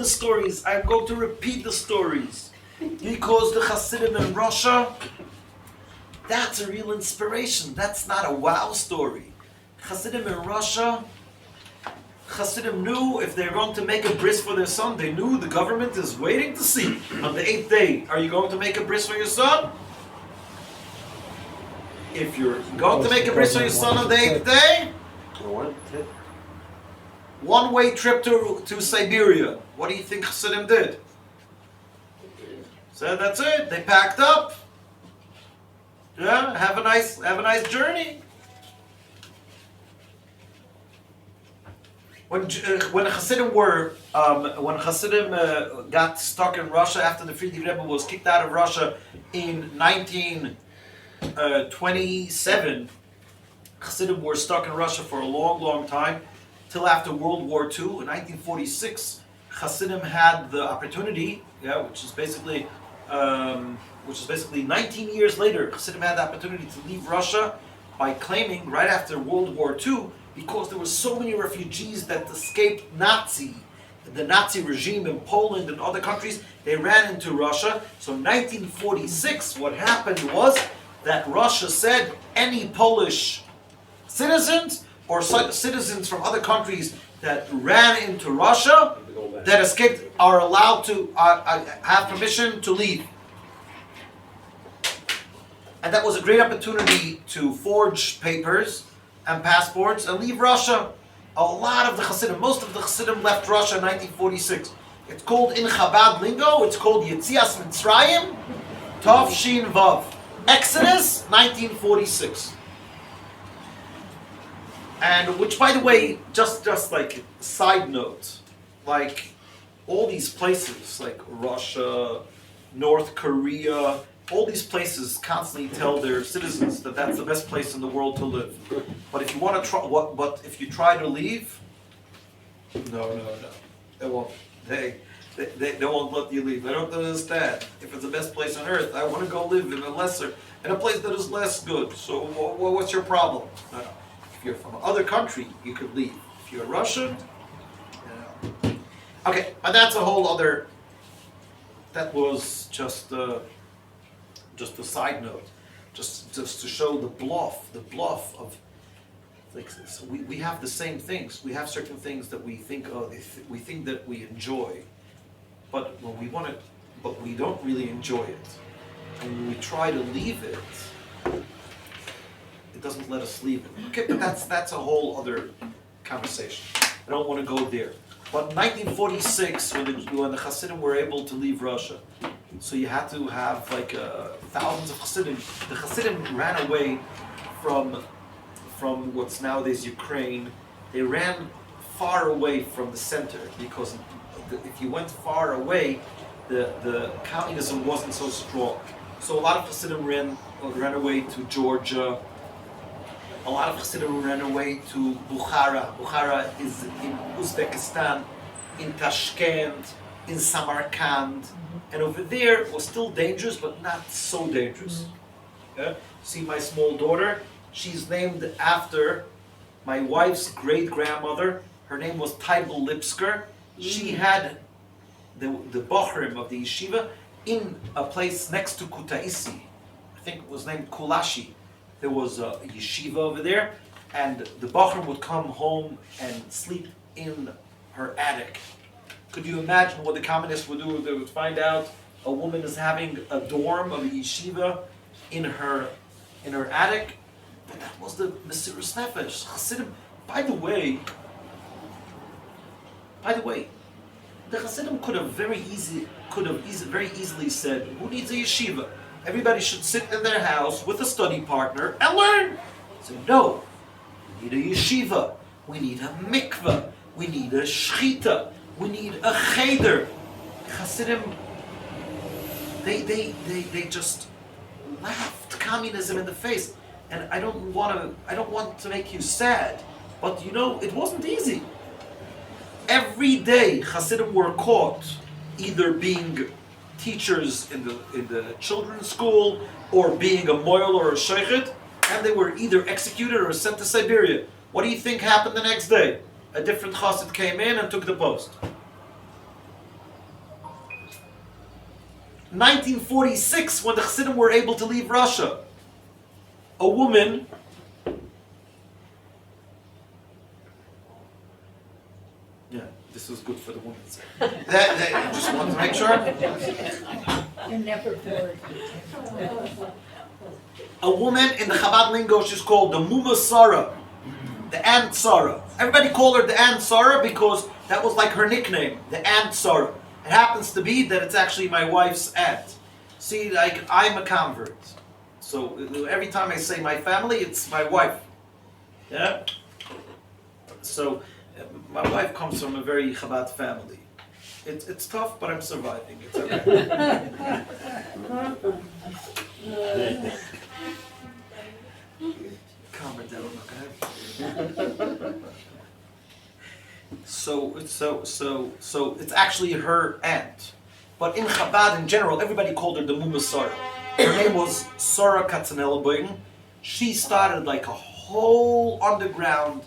stories, I'm going to repeat the stories. Because the Hasidim in Russia, that's a real inspiration. That's not a wow story. Hasidim in Russia, Hasidim knew if they're going to make a bris for their son, they knew the government is waiting to see. On the 8th day, are you going to make a bris for your son? If you're going to make a bris for your son on the 8th day, one-way trip to Siberia. What do you think Hasidim did? So that's it. They packed up. Yeah, have a nice journey. When Hasidim got stuck in Russia after the Friedrich Rebbe was kicked out of Russia in 1927, Hasidim were stuck in Russia for a long time, till after World War II. In 1946, Hasidim had the opportunity, which is basically 19 years later, Hasidim had the opportunity to leave Russia by claiming right after World War II, because there were so many refugees that escaped the Nazi regime in Poland and other countries, they ran into Russia. So in 1946, what happened was that Russia said any Polish citizens or citizens from other countries that ran into Russia, that escaped, are allowed to have permission to leave. And that was a great opportunity to forge papers and passports and leave Russia. A lot of the Hasidim, most of the Hasidim left Russia in 1946. It's called in Chabad lingo, it's called Yetzias Mitzrayim, Tov Shin Vav. Exodus, 1946. And which, by the way, just like a side note, like all these places, like Russia, North Korea, all these places constantly tell their citizens that that's the best place in the world to live. But if you want to try, but if you try to leave, no, they won't. They won't let you leave. I don't understand. If it's the best place on earth, I want to go live in a place that is less good. So what's your problem? No. If you're from another country, you could leave. If you're Russian, okay. But that's a whole other. That was just a side note, just to show the bluff of. Like, so we have the same things. We have certain things that we think that we enjoy, but when we want it, but we don't really enjoy it. And when we try to leave it, it doesn't let us leave it. Okay, but that's a whole other conversation. I don't want to go there. But 1946, when the Hasidim were able to leave Russia, so you had to have like thousands of Hasidim. The Hasidim ran away from what's nowadays Ukraine. They ran far away from the center because if you went far away, the communism wasn't so strong. So a lot of Hasidim ran away to Georgia. A lot of Hasidim ran away to Bukhara. Bukhara is in Uzbekistan, in Tashkent, in Samarkand. And over there it was still dangerous, but not so dangerous. Yeah? See my small daughter? She's named after my wife's great-grandmother. Her name was Taibel Lipsker. She had the Bochrim of the yeshiva in a place next to Kutaisi. I think it was named Kulashi. There was a yeshiva over there, and the Bochrim would come home and sleep in her attic. Could you imagine what the communists would do? They would find out a woman is having a dorm of a yeshiva in her attic. But that was the Mesiras Nefesh. Hasidim. By the way, the Hasidim could have very easily said, "Who needs a yeshiva? Everybody should sit in their house with a study partner and learn." So no, we need a yeshiva. We need a mikveh. We need a shchita. We need a cheder. Hasidim, they just laughed communism in the face. And I don't want to make you sad, but you know, it wasn't easy. Every day Hasidim were caught either being teachers in the children's school or being a moil or a sheikhet, and they were either executed or sent to Siberia. What do you think happened the next day? A different Chassid came in and took the post. 1946, when the Hasidim were able to leave Russia, a woman this was good for the woman. that just want to make sure. You're never bored. A woman in the Chabad lingo, she's called the Muma Sarah, the Aunt Sarah. Everybody called her the Aunt Sarah because that was like her nickname, the Aunt Sarah. It happens to be that it's actually my wife's aunt. See, like, I'm a convert. So every time I say my family, it's my wife. Yeah? So my wife comes from a very Chabad family. It's tough, but I'm surviving. It's okay. Calm her down, okay? So it's actually her aunt. But in Chabad in general, everybody called her the Muma Sarah. Her name was Sarah Katzenellenbogen. She started like a whole underground,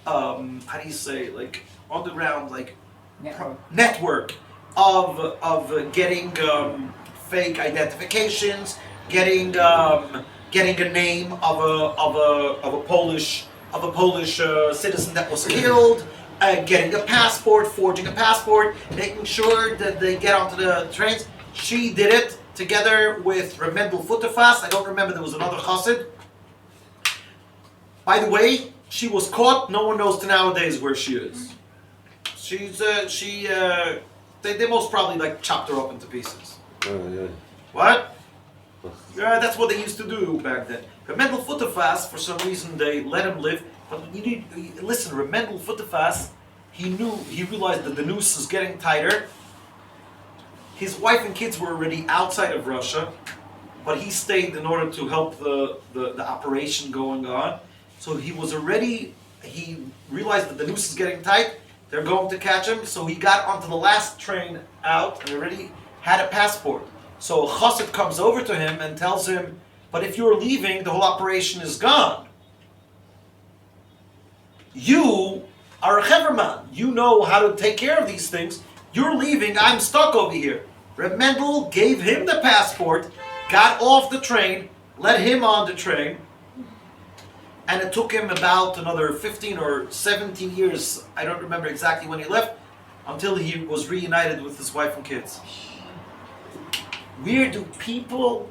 underground network of getting fake identifications, getting a name of a Polish citizen that was killed, getting a passport, forging a passport, making sure that they get onto the trains. She did it together with Reb Mendel Futterfass. I don't remember, there was another chassid. By the way, she was caught. No one knows to nowadays where she is. They most probably chopped her up into pieces. Oh, yeah. What? Yeah, that's what they used to do back then. Reb Mendel Futterfass, for some reason, they let him live. But listen, Reb Mendel Futterfass, he realized that the noose is getting tighter. His wife and kids were already outside of Russia, but he stayed in order to help the operation going on. So he realized that the noose is getting tight, they're going to catch him, so he got onto the last train out and already had a passport. So a chassid comes over to him and tells him, but if you're leaving, the whole operation is gone. You are a cheverman. You know how to take care of these things. You're leaving, I'm stuck over here. Reb Mendel gave him the passport, got off the train, let him on the train, and it took him about another 15 or 17 years, I don't remember exactly when he left, until he was reunited with his wife and kids. Where do people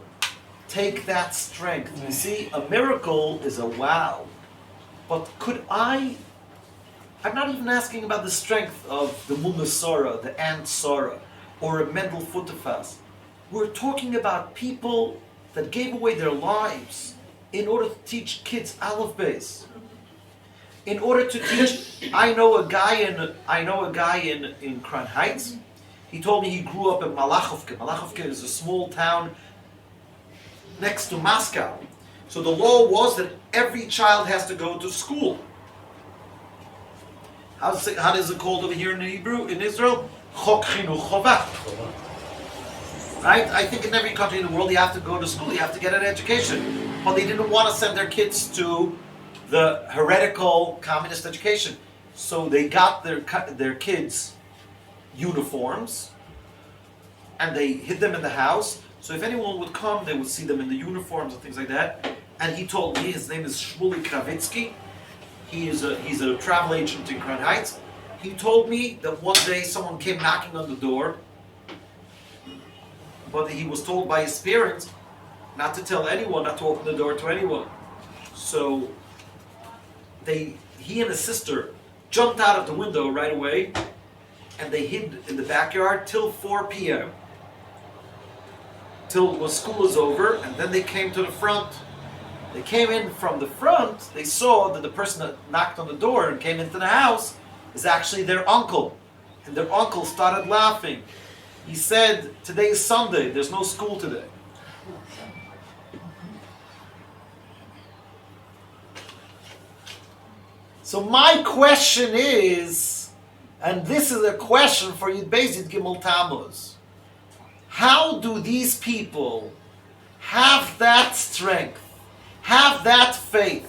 take that strength? You see, a miracle is a wow. But could I I'm not even asking about the strength of the Muna Sora, the Ant Sora, or a Mendel Futterfass. We're talking about people that gave away their lives in order to teach kids Aleph Beis. In order to teach, I know a guy in Crown Heights. He told me he grew up in Malachovka. Malachovka is a small town next to Moscow. So the law was that every child has to go to school. How does it called over here in Hebrew, in Israel? Chok Chinuch Chovah. Right? I think in every country in the world you have to go to school, you have to get an education. But they didn't want to send their kids to the heretical communist education. So they got their kids uniforms and they hid them in the house. So if anyone would come, they would see them in the uniforms and things like that. And he told me, his name is Shmuley Kravitsky. He's a travel agent in Crown Heights. He told me that one day someone came knocking on the door, but he was told by his parents not to tell anyone, not to open the door to anyone. So he and his sister jumped out of the window right away, and they hid in the backyard till 4 p.m. till school was over, and then they came to the front. They came in from the front, they saw that the person that knocked on the door and came into the house is actually their uncle. And their uncle started laughing. He said, today is Sunday, there's no school today. So my question is, and this is a question for Yud-Bet Gimel Tammuz, how do these people have that strength, have that faith?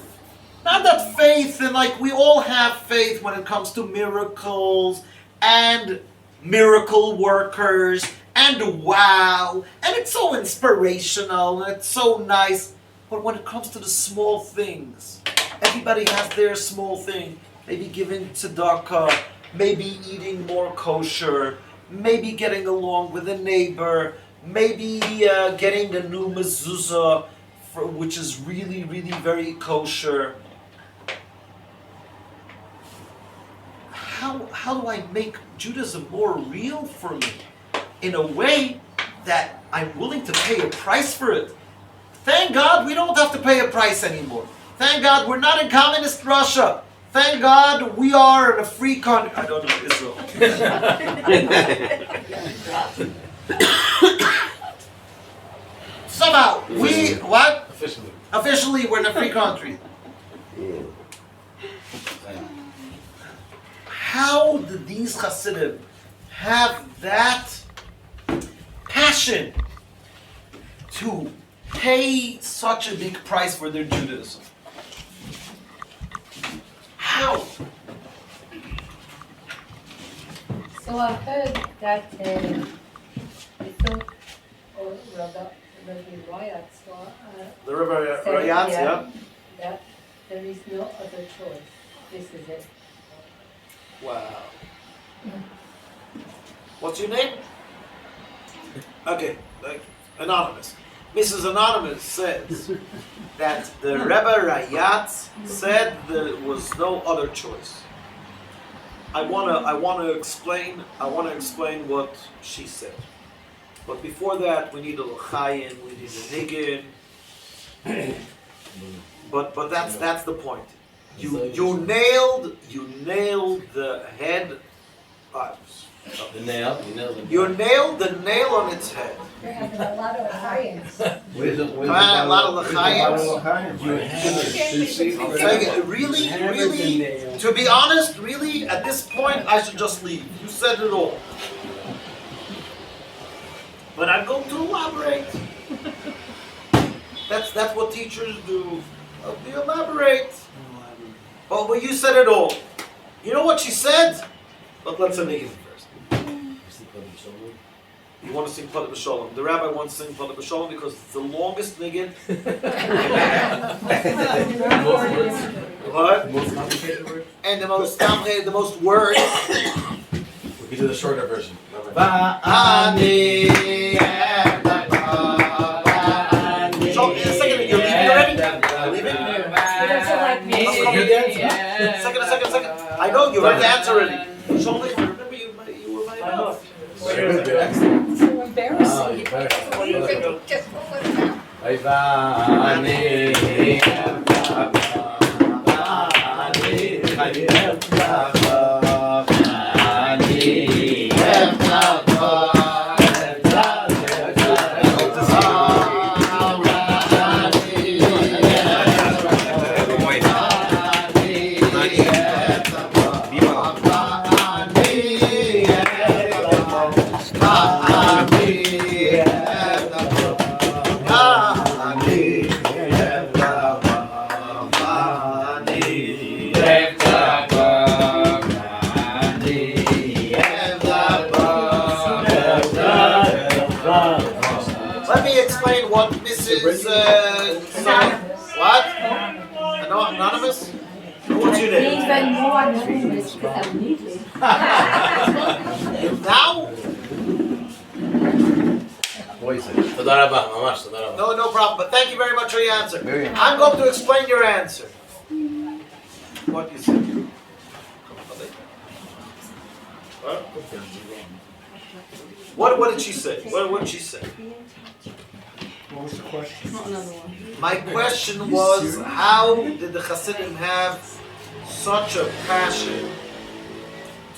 Not that faith, and like we all have faith when it comes to miracles and miracle workers and wow, and it's so inspirational and it's so nice. But when it comes to the small things, everybody has their small thing. Maybe giving tzedakah, maybe eating more kosher, maybe getting along with a neighbor, maybe getting a new mezuzah, which is really, really very kosher. How do I make Judaism more real for me in a way that I'm willing to pay a price for it? Thank God we don't have to pay a price anymore. Thank God we're not in communist Russia. Thank God we are in a free country. I don't know Israel. Somehow we what? Officially we're in a free country. How did these Hasidim have that passion to pay such a big price for their Judaism? How? So I heard that the thought or Rabbi Yitzchak The Rebbe said Rayatz, here yeah? that there is no other choice. This is it. Wow. What's your name? Okay, Anonymous. Mrs. Anonymous says that the Rebbe Rayatz said there was no other choice. I wanna explain what she said. But before that, we need a l'chayin, we need a niggin. But that's the point. You nailed the head. The nail. You nailed the nail on its head. There have been a lot of science. Come on, a lot of l'chayims. Really, to be honest, really, at this point, I should just leave. You said it all. But I'm going to elaborate. That's what teachers do. We elaborate. But well, you said it all. You know what she said? But let's sing it first. You want to sing Pada B'Shalom. The rabbi wants to sing Pada B'Shalom because it's the longest niggin. What? Most complicated word? And the most complicated, the most words. We can do the shorter version. So, in a second, you're leaving already? You're leaving? He doesn't like music. Second. I know you heard the answer already. Remember you were my mouth. So embarrassing. Just pull it down. Let me explain what Mrs. What? Anonymous? What's your name? Even more anonymous because I'm needed. Now? תודה רבה, ממש תודה רבה. No problem. But thank you very much for your answer. I'm going to explain your answer. What you said? What did she say? What did she say? What was the question? My question was, how did the Hasidim have such a passion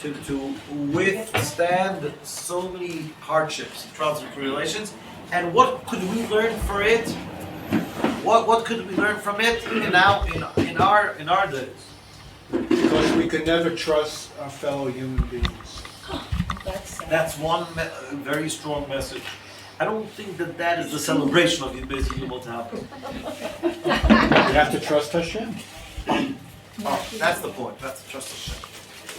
to withstand so many hardships, trials and tribulations, and what could we learn for it? What could we learn from it in our days? Because we can never trust our fellow human beings. That's one very strong message. I don't think that is the celebration of Yud-Bet Tammuz Farbrengen. We have to trust Hashem. Oh, that's the point. That's the trust of Hashem.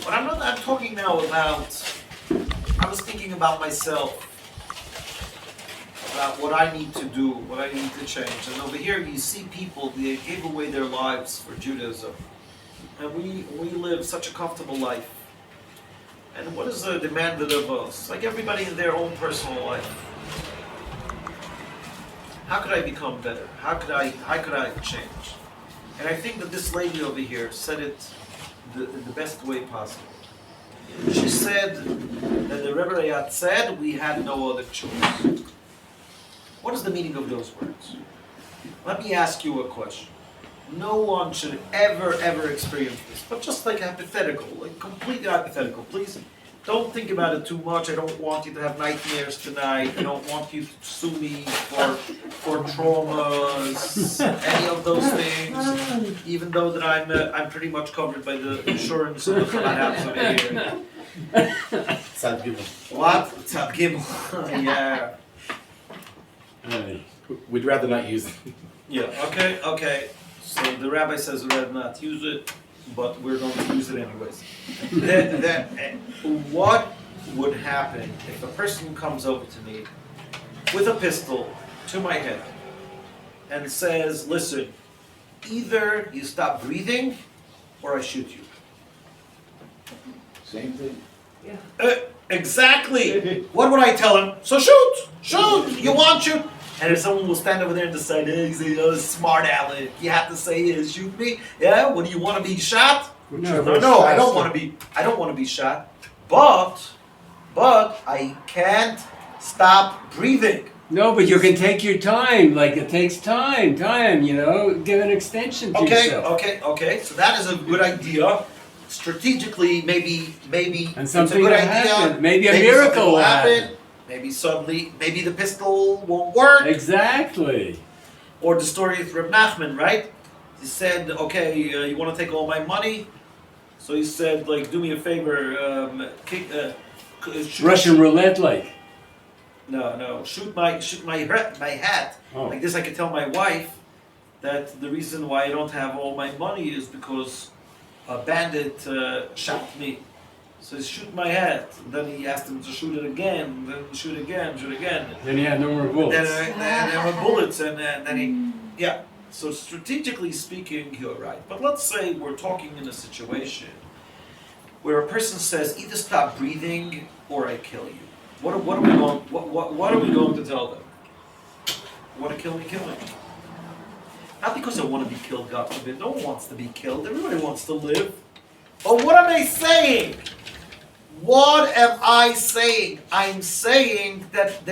But I'm talking now about, I was thinking about myself, about what I need to do, what I need to change. And over here you see people, they gave away their lives for Judaism. And we live such a comfortable life. And what is demanded of us? Like everybody in their own personal life. How could I become better? How could I change? And I think that this lady over here said it the best way possible. She said that the Rebbe said we had no other choice. What is the meaning of those words? Let me ask you a question. No one should ever experience this, but just like hypothetical, like completely hypothetical. Please don't think about it too much. I don't want you to have nightmares tonight. I don't want you to sue me for traumas, any of those things. Even though that I'm pretty much covered by the insurance of the Chabad over here. Tzad Gimel. What? Tzad Gimel. Yeah. We'd rather not use it. Yeah. Okay. So the rabbi says we'd rather not use it, but we're going to use it anyways. What would happen if a person comes over to me with a pistol to my head and says, listen, either you stop breathing or I shoot you? Same thing. Exactly. What would I tell him? So shoot! You want shoot? And if someone will stand over there and decide, hey, he's a smart aleck, you have to say, shoot me. Yeah, what do you want to be shot? No, I don't want to be shot. But I can't stop breathing. No, but you can take your time. Like it takes time. Give an extension to yourself. Okay. So that is a good idea. Strategically, maybe And something it's a good will idea. happen. Maybe a miracle will happen. Maybe suddenly, the pistol won't work. Exactly. Or the story of Reb Nachman, right? He said, okay, you want to take all my money? So he said, like, do me a favor, shoot, Russian roulette, like. No, shoot my hat. Oh. Like this, I could tell my wife that the reason why I don't have all my money is because a bandit shot me. So he shoot my hat. Then he asked him to shoot it again. Then shoot again. Then he had no more bullets. Then there were bullets, and then he, yeah. So strategically speaking, you're right. But let's say we're talking in a situation where a person says, either stop breathing or I kill you. What are we going to tell them? You want to kill me? Kill me. Not because I want to be killed, God forbid. No one wants to be killed. Everybody wants to live. But what am I saying? What am I saying? I'm saying that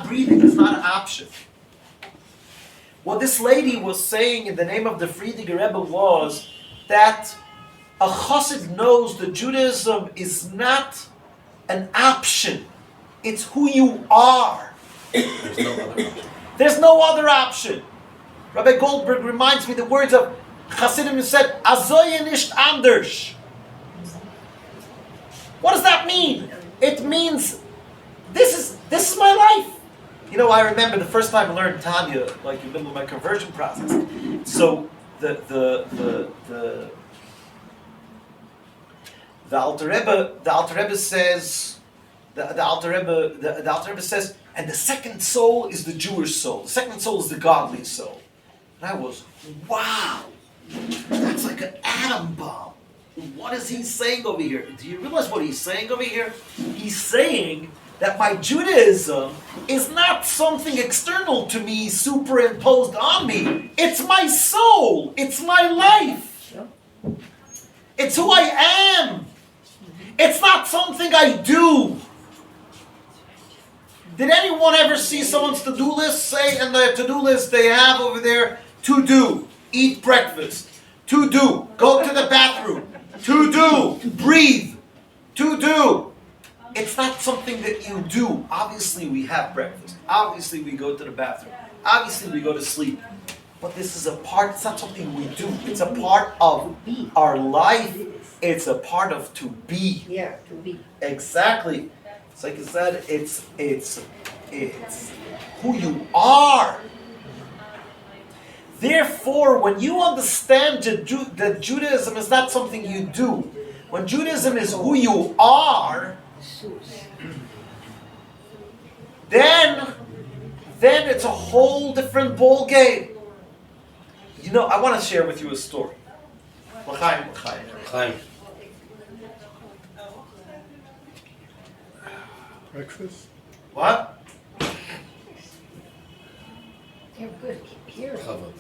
breathing is not an option. What this lady was saying in the name of the Friediger Rebbe was that a chassid knows that Judaism is not an option. It's who you are. There's no other option. There's no other option. Rabbi Goldberg reminds me the words of Chassidim who said, Azoye nicht anders. What does that mean? It means this is my life. You know, I remember the first time I learned Tanya, like in the middle of my conversion process. So the Alter Rebbe says, the Alter Rebbe says, and the second soul is the Jewish soul. The second soul is the godly soul. And I was, wow, that's like an atom bomb. What is he saying over here? Do you realize what he's saying over here? He's saying that my Judaism is not something external to me, superimposed on me. It's my soul. It's my life. It's who I am. It's not something I do. Did anyone ever see someone's to-do list? Say in the to-do list they have over there, to do, eat breakfast, to do, go to the bathroom, to do, breathe, to do. It's not something that you do. Obviously we have breakfast. Obviously we go to the bathroom. Obviously we go to sleep. But this is a part, it's not something we do. It's a part of our life. It's a part of to be. Yeah, to be. Exactly. It's like I said, it's who you are. Therefore, when you understand that Judaism is not something you do, when Judaism is who you are, then it's a whole different ball game. You know, I want to share with you a story. Chaim. Breakfast? What? You're good hearing. Chabad.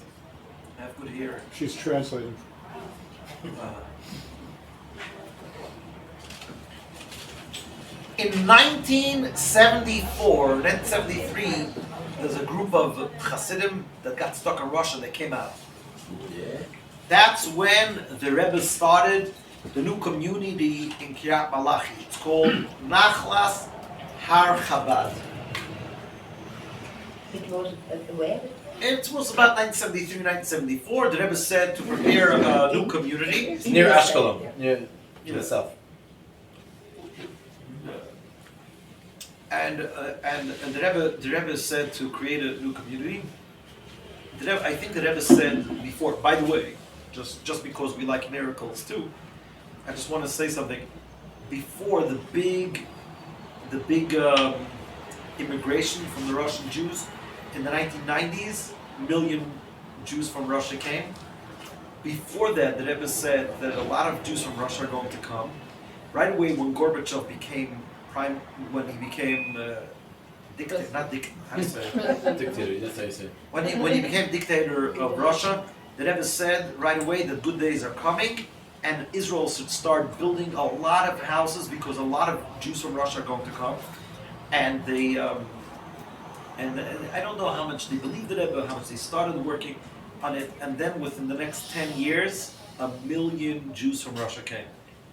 I have good hearing. She's translating. In 1974, 1973, there's a group of Hasidim that got stuck in Russia. They came out. Yeah. That's when the Rebbe started the new community in Kiryat Malachi. It's called Nachlas Har Chabad. It was where? It was about 1973, 1974. The Rebbe said to prepare a new community. It's near Ashkelon. Yeah. To the south. And the Rebbe said to create a new community. I think the Rebbe said before. By the way, just because we like miracles too, I just want to say something. Before the big immigration from the Russian Jews in the 1990s, a million Jews from Russia came. Before that, the Rebbe said that a lot of Jews from Russia are going to come. Right away, when Gorbachev became dictator, not dictator, how do you say it? Dictator, that's how you say it. When he became dictator of Russia, the Rebbe said right away that good days are coming, and Israel should start building a lot of houses because a lot of Jews from Russia are going to come, and they and I don't know how much they believed in it, but how much they started working on it, and then within the next 10 years, 1 million Jews from Russia came.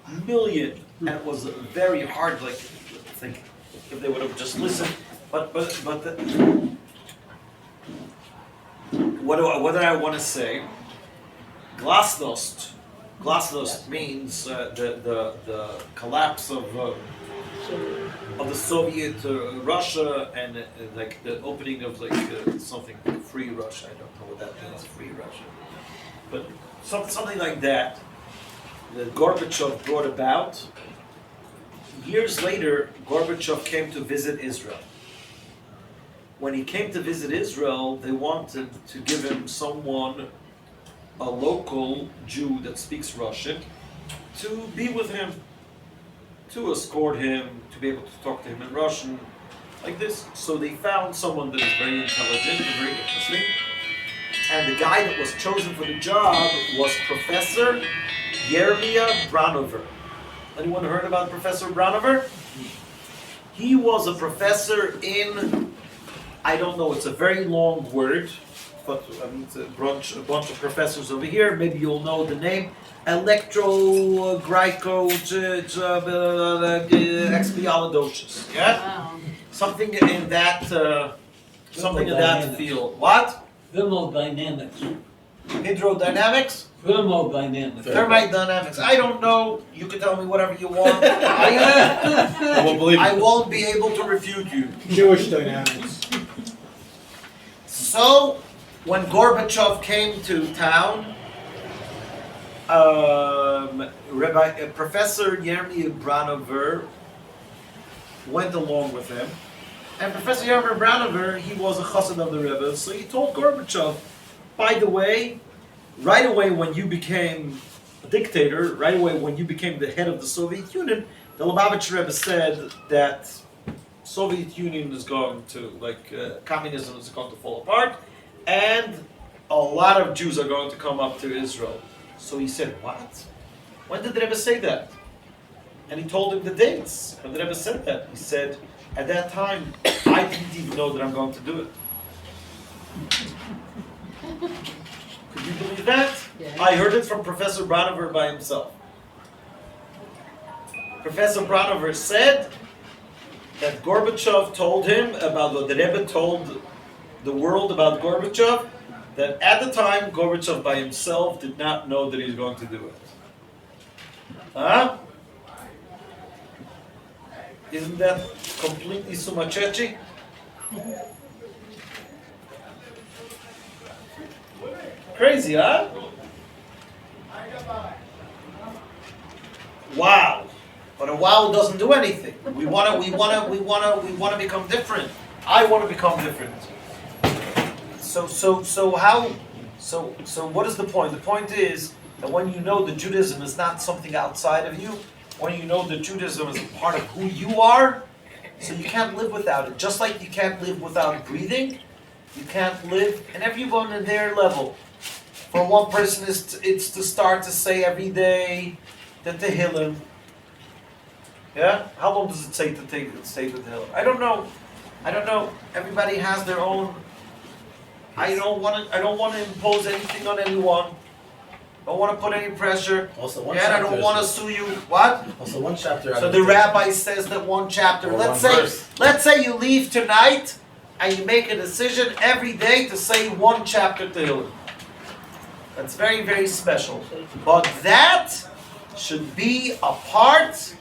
1 million, and it was very hard. Like, I think if they would have just listened, but what do I want to say? Glasnost. Glasnost means the collapse of the Soviet Russia and like the opening of something like free Russia. I don't know what that means, free Russia, but something like that. That Gorbachev brought about. Years later, Gorbachev came to visit Israel. When he came to visit Israel, they wanted to give him someone, a local Jew that speaks Russian, to be with him, to escort him, to be able to talk to him in Russian, like this. So they found someone that is very intelligent and very interesting. And the guy that was chosen for the job was Professor Yermia Branover. Anyone heard about Professor Branover? He was a professor in, I don't know, it's a very long word, but I mean, it's a bunch of professors over here. Maybe you'll know the name. Expialidocious. Yeah? Wow. Something in that field. What? Thermodynamics. Hydrodynamics? Thermodynamics. Thermodynamics. I don't know. You can tell me whatever you want. I won't believe I it. won't be able to refute you. Jewish dynamics. So, when Gorbachev came to town, Professor Yermia Branover went along with him. And Professor Yermia Branover, he was a chassid of the Rebbe, so he told Gorbachev, by the way, right away when you became a dictator, right away when you became the head of the Soviet Union, the Lubavitch Rebbe said that Soviet Union is going to, communism is going to fall apart, and a lot of Jews are going to come up to Israel. So he said, what? When did the Rebbe say that? And he told him the dates when the Rebbe said that. He said, at that time, I didn't even know that I'm going to do it. Could you believe that? Yeah. I heard it from Professor Branover by himself. Professor Branover said that Gorbachev told him about what the Rebbe told the world about Gorbachev, that at the time Gorbachev by himself did not know that he's going to do it. Huh? Isn't that completely sumachechi? Crazy, huh? Wow. But a wow doesn't do anything. We wanna become different. I want to become different. So what is the point? The point is that when you know that Judaism is not something outside of you, when you know that Judaism is a part of who you are, so you can't live without it. Just like you can't live without breathing, you can't live, and everyone in their level. For one person, it's to start to say every day the Tehillim. Yeah? How long does it take to say the Tehillim? I don't know. Everybody has their own. I don't want to impose anything on anyone. I don't want to put any pressure. Also, one I chapter don't is- want to sue you. What? Also, one chapter. out So of the 10. rabbi says that one chapter. Or Let's one say, verse. you leave tonight and you make a decision every day to say one chapter Tehillim. That's very, very special. But that should be a part.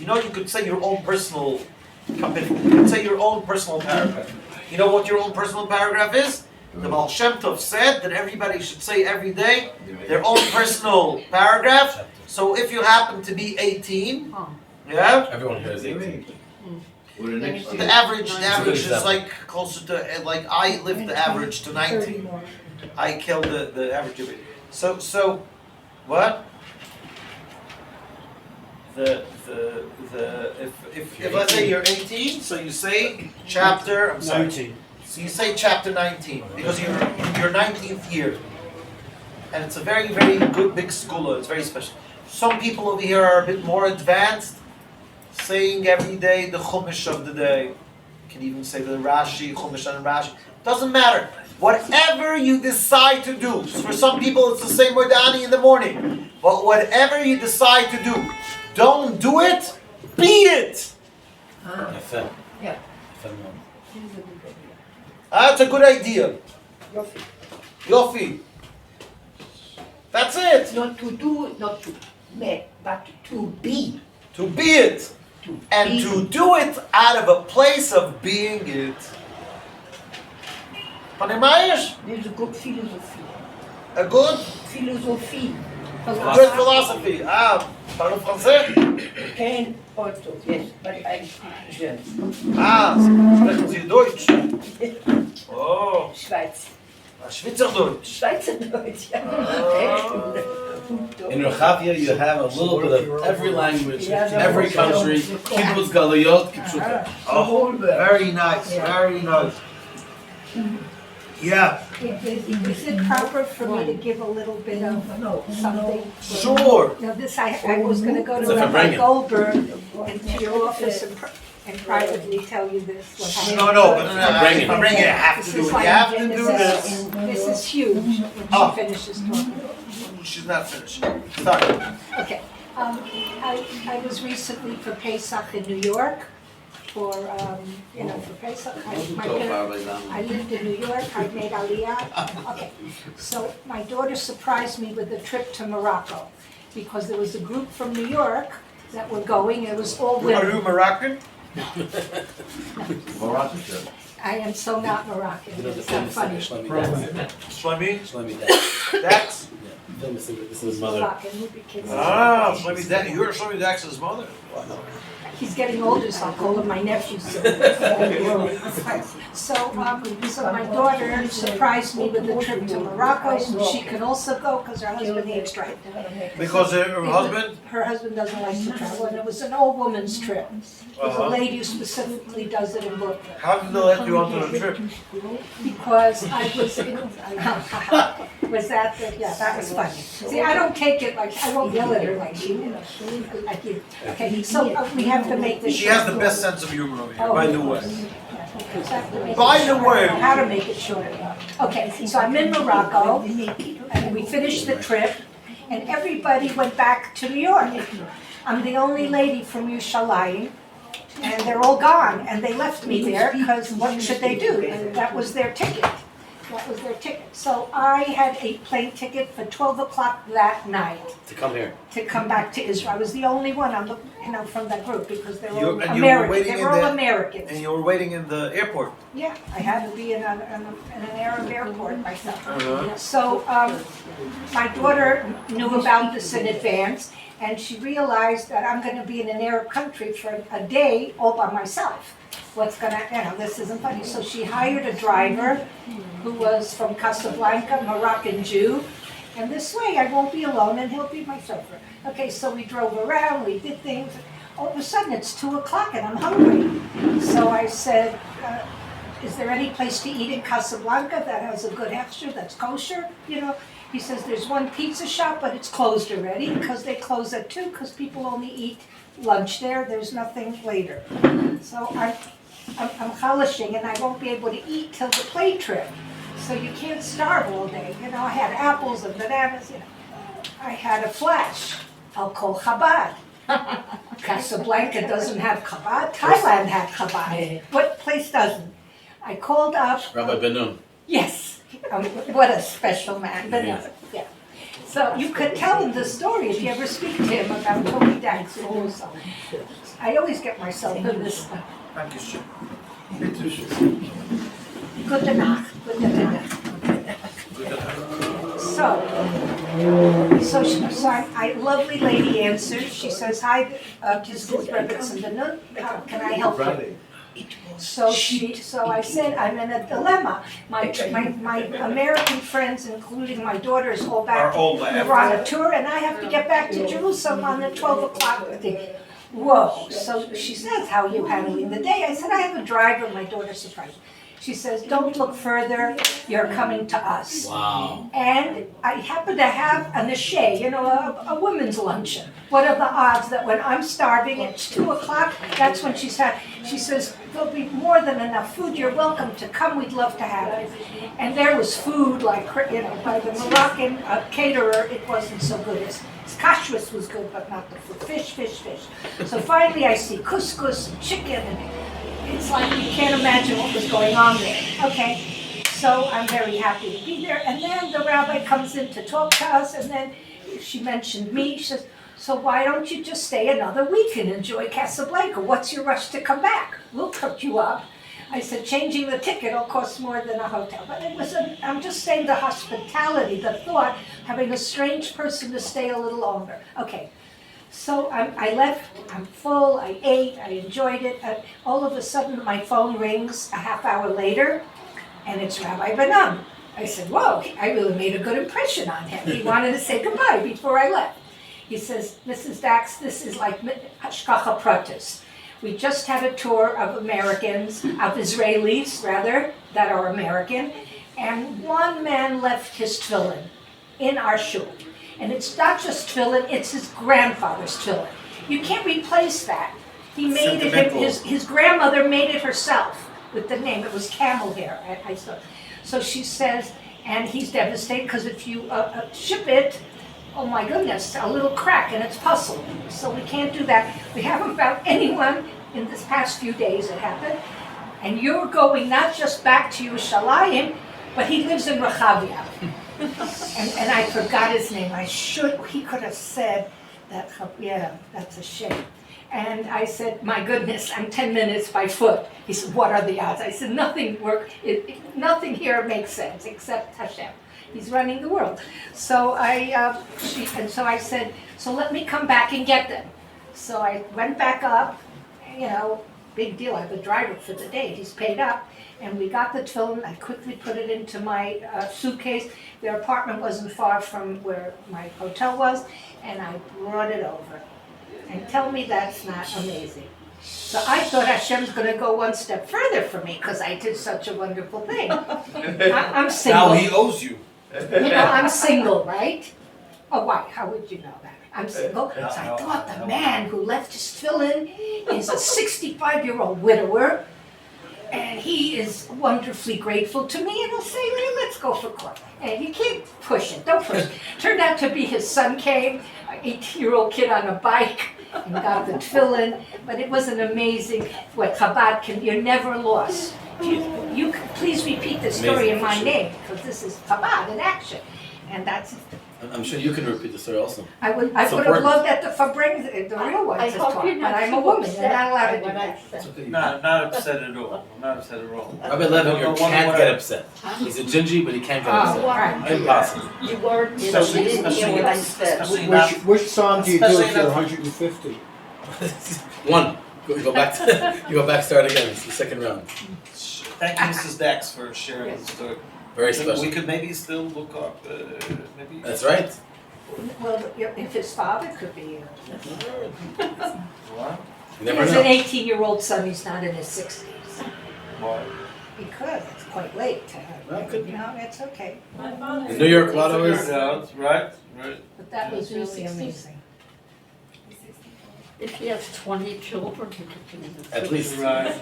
You know, you could say your own personal company. You could say your own personal paragraph. You know what your own personal paragraph is? The Baal Shem Tov said that everybody should say every day their own personal paragraph. So if you happen to be 18, yeah, Everyone here is 18. the average is like closer to, like I lived the average to 19. I killed the average of it. So what? If let's say you're 18, so you say chapter. I'm sorry. 19. So you say chapter 19 because you're your 19th year, and it's a very, very good big skula. It's very special. Some people over here are a bit more advanced, saying every day the chumash of the day. You can even say the Rashi, chumash and Rashi. Doesn't matter. Whatever you decide to do. For some people, it's the same with Ani in the morning. But whatever you decide to do, don't do it. Be it. יפה. Yeah. יפה מאוד. That's a good idea. Yofi. Yofi. That's it. Not to do, not to make, but to be. To be it. And to do it out of a place of being it. Panemayish? There's a good philosophy. A good? Philosophie. Good philosophy. Parle français? Can also, yes, but I speak German. Sprechen Sie Deutsch? Oh, Schweiz. Schweizerdeutsch. Schweizerdeutsch, ja. In Rechavia, you have a little bit of every language, every country. Kibbutz Galuyot, Kipshuta. Oh, very nice, very nice. Yeah, Is it proper for me to give a little bit of something? sure. Now, this, I was gonna go to It's a Rabbi Farbrengen. Goldberg and to your office and privately tell you this, what happened. No, but Farbrengen. Farbrengen, you have to This do is it. like- You have to do this. This is huge when Oh. she finishes talking. She's not finished. Sorry. Okay, I was recently for Pesach in New York, for Pesach. I lived in New York, I made Aliyah. Okay, so my daughter surprised me with a trip to Morocco, because there was a group from New York that were going, it was all Are women. you Moroccan? I am so not Moroccan, it's not funny. Shlomi? Dax. Dax? This is his mother. Moroccan, would be kids. Ah, Shlomi Dax. You're Shlomi Dax's mother. He's getting older, so I'll call him my nephew soon. So my daughter surprised me with a trip to Morocco, so she could also go, because her husband hates driving. Because her husband? Her husband doesn't like to travel, and it was an old woman's trip. There's a lady who specifically does it in Brooklyn. How did they let you onto the trip? Because I was in, that was funny. See, I don't take it like, I won't yell at her like like you. Okay, so we have to make this. She has the short. best sense of humor over here, Oh. by the way. By By the way. How to make it short. Okay, so I'm in Morocco, and we finished the trip, and everybody went back to New York. I'm the only lady from Yerushalayim, and they're all gone, and they left me there, because what should they do? And that was their ticket. That was their ticket. So I had a plane ticket for 12 o'clock that night To come here. to come back to Israel. I was the only one on the, from that group, because they're all And you were Americans. waiting They in were all the- Americans. And you were waiting in the airport. Yeah, I had to be in an Arab airport myself. Uh-huh. So my daughter knew about this in advance, and she realized that I'm going to be in an Arab country for a day all by myself. What's going to, this isn't funny. So she hired a driver who was from Casablanca, Moroccan Jew, and this way I won't be alone and he'll be my chauffeur. Okay, so we drove around, we did things. All of a sudden it's 2 o'clock and I'm hungry. So I said, is there any place to eat in Casablanca that has a good extra, that's kosher? He says there's one pizza shop, but it's closed already, because they close at 2, because people only eat lunch there. There's nothing later. So I'm chalishing, and I won't be able to eat till the plane trip. So you can't starve all day. I had apples and bananas. I had a flash. I'll call Chabad. Casablanca doesn't have Chabad. Thailand had Chabad. What place doesn't? I called up. Rabbi Ben-Nun. Yes. What a special man. But yeah. So you could tell him the story if you ever speak to him about Tony Dax also. I always get myself in this stuff. Thank you, sir. Good enough. Good enough. So I lovely lady answers. She says, "Hi, this is Rebbe. Can I help you?" So I said, I'm in a dilemma. My American friends, including my daughters, all back. We're on a tour, and I have to get back to Jerusalem on the 12 o'clock thing. Whoa! So she says, "How are you handling the day?" I said, "I have a driver." My daughter surprised me. She says, "Don't look further. You're coming to us." Wow. And I happen to have a nashe, a women's luncheon. What are the odds that when I'm starving, it's 2 o'clock, that's when she says, "There'll be more than enough food. You're welcome to come. We'd love to have it." And there was food, like, by the Moroccan caterer, it wasn't so good. His kashrus was good, but not the food. Fish. So finally I see couscous, chicken, and it's like you can't imagine what was going on there. Okay, so I'm very happy to be there. And then the rabbi comes in to talk to us, and then she mentioned me. She says, "So why don't you just stay another week and enjoy Casablanca? What's your rush to come back? We'll cook you up." I said, "Changing the ticket will cost more than a hotel." But I'm just saying the hospitality, the thought, having a strange person to stay a little longer. Okay. So I left, I'm full, I ate, I enjoyed it. All of a sudden my phone rings a half hour later, and it's Rabbi Ben-Nun. I said, "Whoa, I really made a good impression on him." He wanted to say goodbye before I left. He says, "Mrs. Dax, this is like hashgacha pratis. We just had a tour of Americans, of Israelis rather, that are American, and one man left his tefillin in our shul. And it's not just tefillin, it's his grandfather's tefillin. You can't replace that. He made it, his grandmother made it herself with the name. It was camel hair. I saw. So she says, and he's devastated because if you ship it, oh my goodness, a little crack and it's puzzled. So we can't do that. We haven't found anyone in this past few days it happened. And you're going not just back to Yerushalayim, but he lives in Rechavia. and I forgot his name. He could have said that, yeah, that's a shame. And I said, my goodness, I'm 10 minutes by foot. He said, what are the odds? I said, nothing here makes sense except Hashem. He's running the world. So I said, so let me come back and get them. So I went back up, big deal. I have a driver for the day. He's paid up. And we got the tefillin. I quickly put it into my suitcase. Their apartment wasn't far from where my hotel was. And I brought it over. And tell me that's not amazing. So I thought Hashem's going to go one step further for me because I did such a wonderful thing. I'm single. Now he owes you. I'm single, right? Oh, why? How would you know that? I'm single. So I thought the man who left his tefillin is a 65-year-old widower, and he is wonderfully grateful to me, and he'll say, well, let's go for coffee. And you can't push it. Don't push it. Turned out to be his son came, an 18-year-old kid on a bike, and got the tefillin. But it was an amazing, what Chabad can, you're never lost. You please repeat the story in my name, because this is Chabad in action. And that's I'm sure you can repeat the story also. I would have loved that the Farbrengen, the real ones is taught, but I'm a woman, and not allowed to do that. Not upset at all. Not upset at all. Rabbi Levinger can't get upset. He's a gingy, but he can't get upset. Right. Impossible. You weren't, you didn't hear what I said. Which psalm do you do if you're 150? One. You go back, start again. It's the second round. Thank you, Mrs. Dax, for sharing the story. Very special. We could maybe still look up, maybe. That's right. Well, if his father could be here. What? You He never has know. an 18-year-old son, he's not in his 60s. Why? Because it's quite late to have. Well, it could be. No, it's okay. In New York, a lot of Figure ways. it out, right? But that was really amazing. If he has 20 children, he could do this. At least. Right.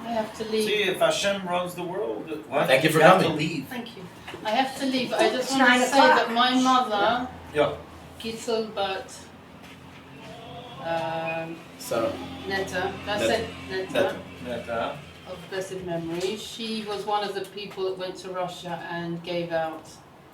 I have to leave. See, if Hashem runs the world, what? Thank you for have to coming. leave. Thank you. I have to leave. I just It's want 9 to say o'clock. that my mother, Yeah. Gitzel Bat So, Netta, that's Netta. it, Netta, Netta. of blessed memory. She was one of the people that went to Russia and gave out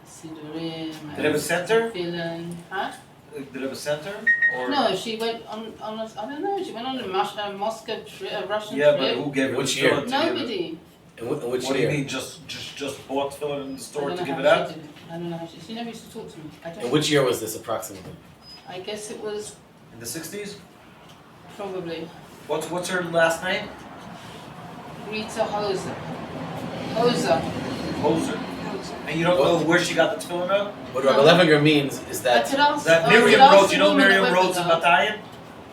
Sidurim. Did they have a center? Tefillin. Huh? Did it have a center? Or? No, she went on a, I don't know, she went on a Moscow trip, a Russian Yeah, trip. but who gave it? Which the year? store to give it? Nobody. in which What do year? you mean? Just bought tefillin in the I store don't to know give how it out? she did it. I don't know how she never used to talk to me. I don't In which year was this approximately? I guess it was In the 60s? probably What's her last name? Rita Hoser. Hoser. And you don't know where she got the tefillin out? What Rabbi Levinger means is I that could ask, That I could Miriam ask Rhodes, the you know woman Miriam that Rhodes in went with her. Batayim?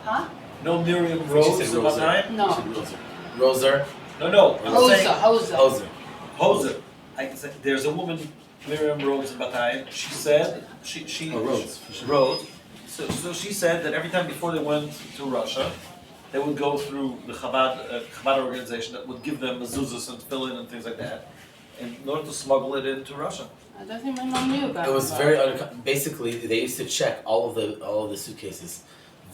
Huh? No Miriam She Rhodes said in Roser. Batayim? No. She said Roser. No. I'm saying Hoser. Hoser. Hoser. There's a woman, Miriam Rhodes in Batayim. She said she Oh, Rhodes. Rhodes. So she said that every time before they went to Russia, they would go through the Chabad organization that would give them mezuzahs and tefillin and things like that, in order to smuggle it into Russia. I don't think my mom knew about It was that. very basically they used to check all of the suitcases.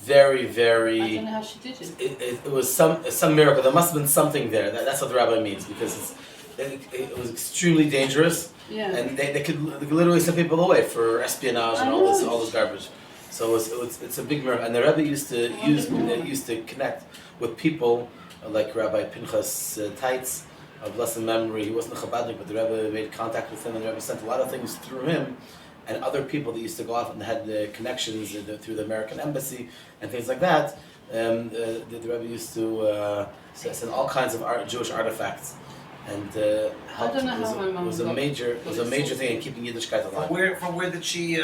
Very, I very. don't know how she did it. It was some miracle. There must have been something there. That's what the rabbi means because it was extremely dangerous, Yeah. and they could literally send people away for espionage and all this garbage. So it's a big miracle. And the Rebbe used to connect with people like Rabbi Pinchas Teitz of blessed memory. He wasn't a Chabadnik, but the Rebbe made contact with him, and the Rebbe sent a lot of things through him. And other people that used to go out and had the connections through the American embassy and things like that. The Rebbe used to send all kinds of Jewish artifacts and helped. I don't know how my mom It was a major thing in keeping Yiddishkeit alive. From where did she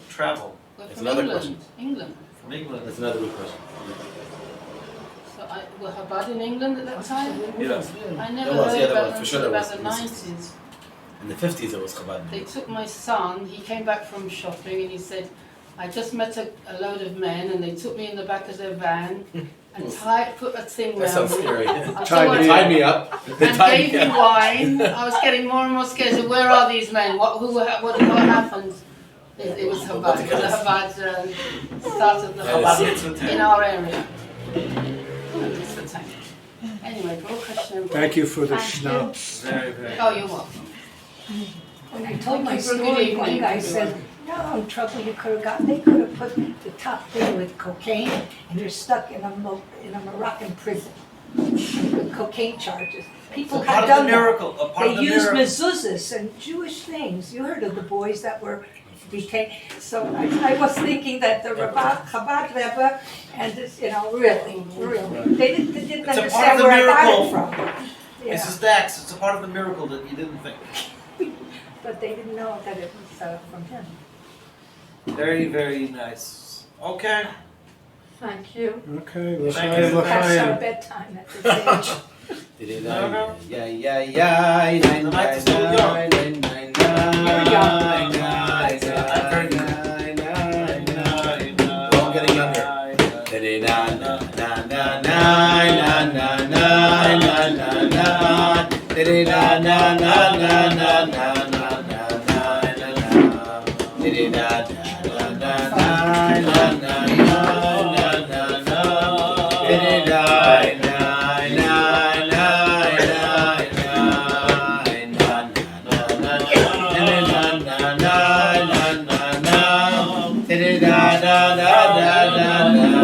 travel? Well, It's from another England. question. England. From England. That's another good question. So were Chabad in England at that time? Yes. I never There was, heard yeah, there about was. them For sure until there about was. the 90s. In the 50s it was Chabad. They took my son, he came back from shopping and he said, I just met a load of men and they took me in the back of their van and put a thing That round sounds me. scary. I Tied me up. They and tied gave me me up. wine. I was getting more and more scared. So where are these men? What happened? It was Chabad. It was a Chabad started the Chabad in our area. Anyway, Baruch Hashem. Thank you for the Thank you. schnapps. Very, very. Oh, you're welcome. When I told my Thank you for a good story, one evening, guy everyone. said, no trouble you could have gotten. They could have put the top thing with cocaine and you're stuck in a Moroccan prison with cocaine charges. People Part have of the done that. miracle. A part of They the used miracle. mezuzahs and Jewish things. You heard of the boys that were detained. So I was thinking that the Chabad Rebbe and this, really, they didn't It's a part of understand the where I got miracle. it from. You know, Mrs. Dax, it's a part of the miracle that you didn't think. but they didn't know that it was from him. Very, very nice. Okay. Thank you. Okay, Thank you. l'chaim, Past our l'chaim. bedtime at this age. No, no. Yeah, yeah, yeah. The night is still young. You're young. I'm very young. We're all getting younger.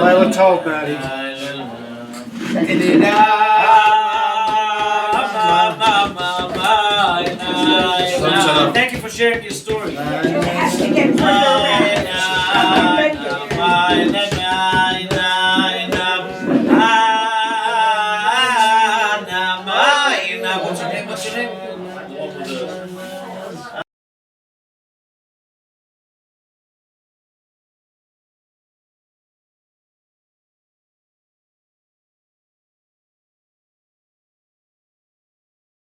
Lila told Maddie. Thank you for sharing your story. It has to get further around. What's your name? What's your name?